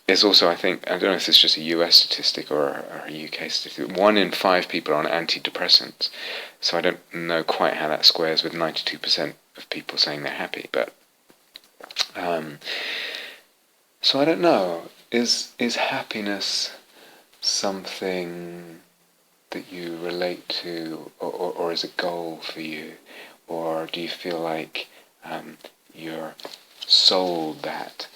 It's also, I don't know if this is just a US statistic or a UK statistic, 1 in 5 people are on antidepressants. So I don't know quite how that squares with 92% of people saying they're happy. But so I don't know. Is happiness something that you relate to, or is a goal for you? Or do you feel like you're sold that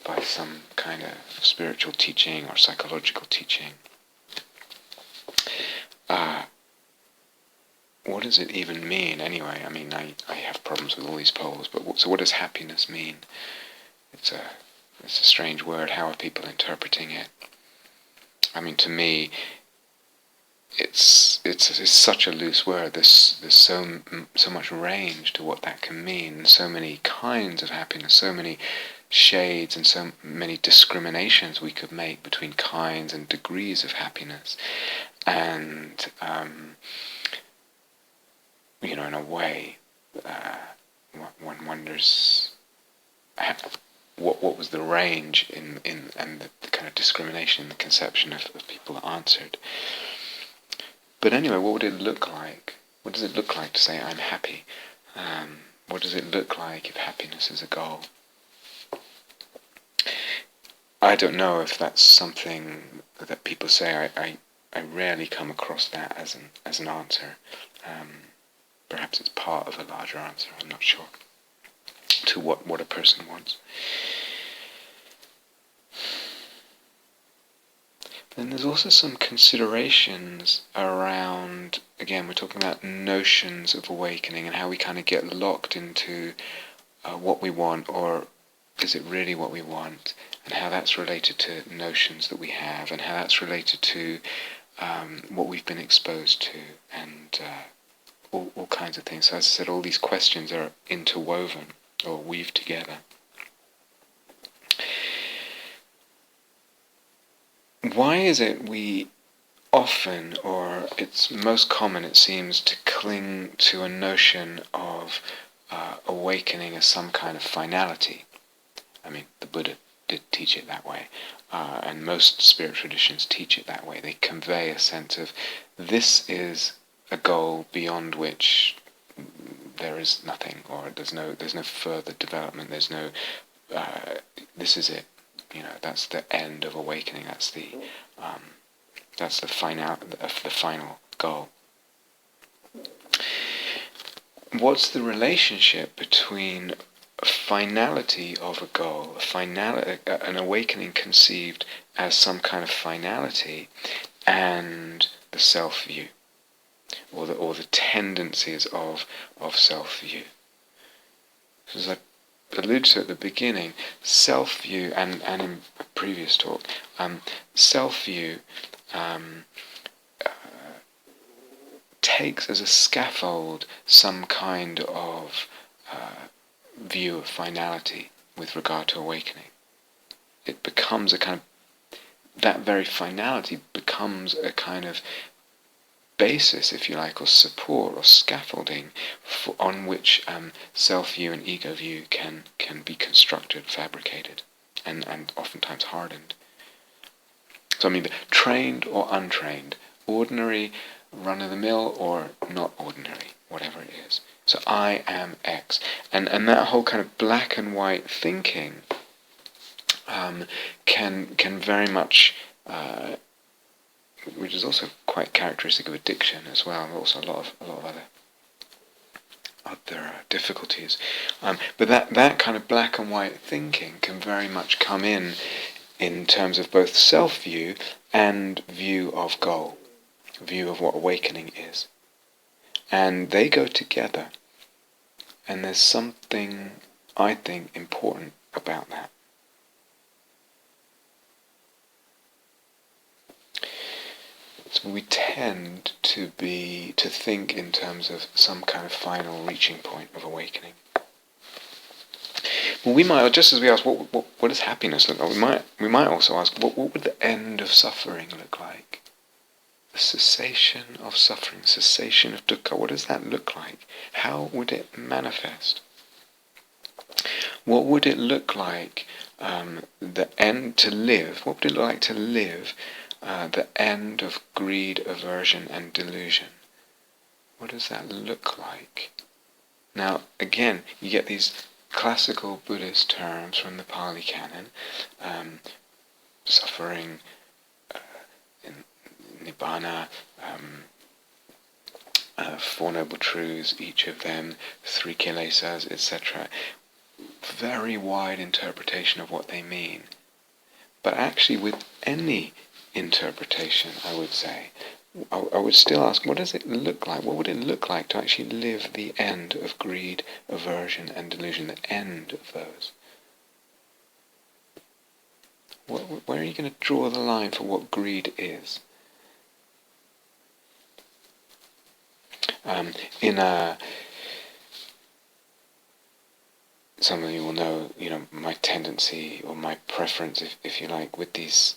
by some kind of spiritual teaching or psychological teaching? What does it even mean anyway? I mean, I have problems with all these polls, but so what does happiness mean? It's a strange word. How are people interpreting it? I mean, to me, it's such a loose word. There's so much range to what that can mean. So many kinds of happiness, so many shades, and so many discriminations we could make between kinds and degrees of happiness. And in a way, one wonders what was the range and the kind of discrimination in the conception of people that answered. But anyway, what would it look like? What does it look like to say I'm happy? What does it look like if happiness is a goal? I don't know if that's something that people say. I rarely come across that as an answer. Perhaps it's part of a larger answer, I'm not sure, to what a person wants. Then there's also some considerations around, again, we're talking about notions of awakening and how we kind of get locked into what we want, or is it really what we want, and how that's related to notions that we have, and how that's related to what we've been exposed to, and all kinds of things. So as I said, all these questions are interwoven or weaved together. Why is it we often, or it's most common it seems, to cling to a notion of awakening as some kind of finality? I mean, the Buddha did teach it that way, and most spirit traditions teach it that way. They convey a sense of this is a goal beyond which there is nothing, or there's no further development, there's no this is it. That's the end of awakening. That's the final goal. What's the relationship between a finality of a goal, an awakening conceived as some kind of finality, and the self-view, or the tendencies of self-view? So as I alluded to at the beginning, self-view, and in a previous talk, self-view takes as a scaffold some kind of view of finality with regard to awakening. It becomes a kind of, that very finality becomes a kind of basis, if you like, or support or scaffolding on which self-view and ego view can be constructed, fabricated, and oftentimes hardened. So I mean, trained or untrained, ordinary, run-of-the-mill or not ordinary, whatever it is. So I am X. And that whole kind of black and white thinking can very much, which is also quite characteristic of addiction as well, and also a lot of other difficulties. But that kind of black and white thinking can very much come in terms of both self-view and view of goal, view of what awakening is. And they go together. And there's something, I think, important about that. So we tend to think in terms of some kind of final reaching point of awakening. Well, we might, just as we ask, what does happiness look like? We might also ask, what would the end of suffering look like? The cessation of suffering, cessation of dukkha. What does that look like? How would it manifest? What would it look like? The end to live. What would it look like to live? The end of greed, aversion, and delusion. What does that look like? Now, again, you get these classical Buddhist terms from the Pali Canon, suffering, nibbana, Four Noble Truths, each of them, three kilesas, etc. Very wide interpretation of what they mean. But actually, with any interpretation, I would say, I would still ask, what does it look like? What would it look like to actually live the end of greed, aversion, and delusion, the end of those? Where are you going to draw the line for what greed is? Some of you will know, my tendency or my preference, if you like, with these,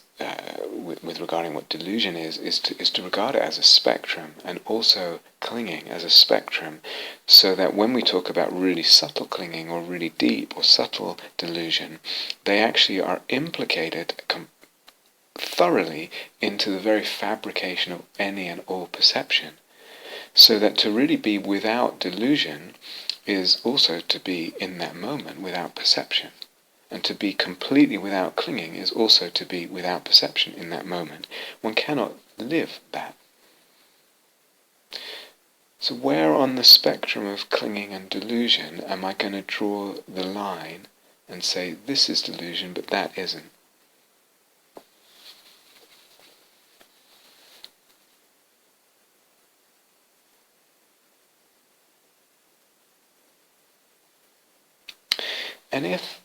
with regarding what delusion is to regard it as a spectrum, and also clinging as a spectrum, so that when we talk about really subtle clinging or really deep or subtle delusion, they actually are implicated thoroughly into the very fabrication of any and all perception. So that to really be without delusion is also to be in that moment without perception. And to be completely without clinging is also to be without perception in that moment. One cannot live that. So where on the spectrum of clinging and delusion am I going to draw the line and say, this is delusion, but that isn't? And if,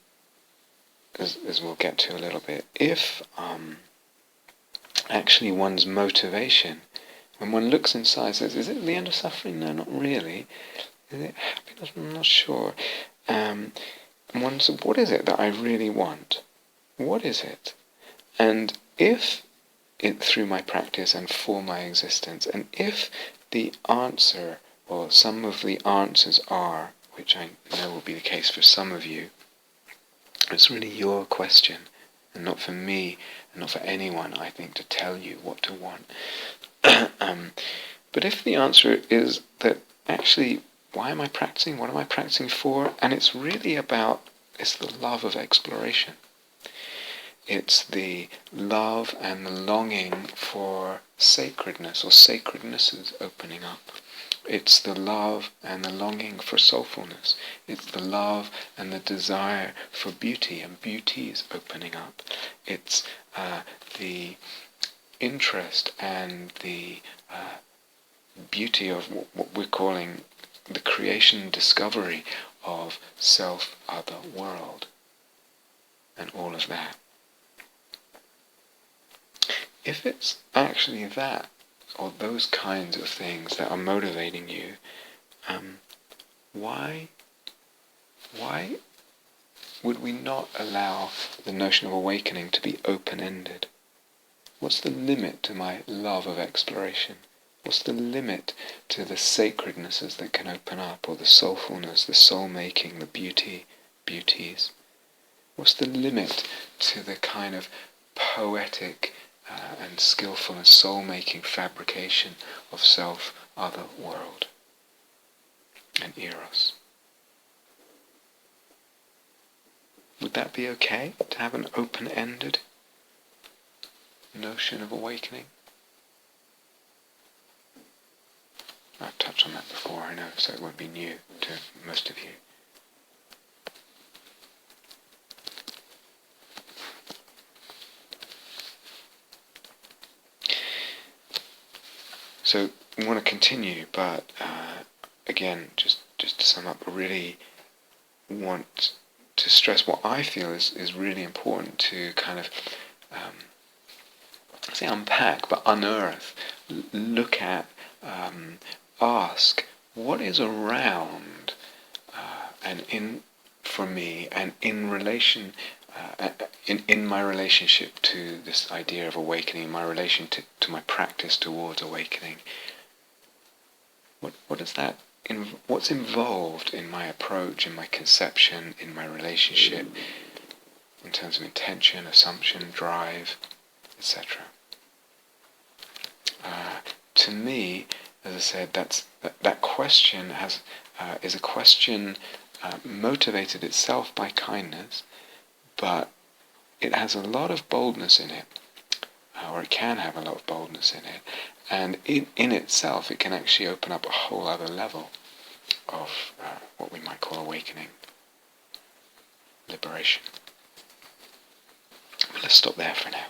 as we'll get to a little bit, if actually one's motivation, when one looks inside, says, is it the end of suffering? No, not really. Is it happiness? I'm not sure. And one says, what is it that I really want? What is it? And if it, through my practice and for my existence, and if the answer, or some of the answers are, which I know will be the case for some of you, it's really your question, and not for me, and not for anyone, I think, to tell you what to want. But if the answer is that, actually, why am I practicing? What am I practicing for? And it's really about It's the love of exploration. It's the love and the longing for sacredness, or sacrednesses opening up. It's the love and the longing for soulfulness. It's the love and the desire for beauty, and beauties opening up. It's the interest and the beauty of what we're calling the creation discovery of self, other, world, and all of that. If it's actually that, or those kinds of things that are motivating you, why would we not allow the notion of awakening to be open-ended? What's the limit to my love of exploration? What's the limit to the sacrednesses that can open up, or the soulfulness, the soul-making, the beauties? What's the limit to the kind of poetic and skillful and soul-making fabrication of self, other, world, and eros? Would that be okay, to have an open-ended notion of awakening? I've touched on that before, I know, so it won't be new to most of you. So we want to continue, but again, just to sum up, I really want to stress what I feel is really important to kind of, say unpack, but unearth, look at, ask, what is around and in, for me, and in relation, in my relationship to this idea of awakening, my relation to my practice towards awakening. What is that? What's involved in my approach, in my conception, in my relationship, in terms of intention, assumption, drive, etc. To me, as I said, that question is a question motivated itself by kindness, but it has a lot of boldness in it, or it can have a lot of boldness in it, and in itself it can actually open up a whole other level of what we might call awakening, liberation. But let's stop there for now.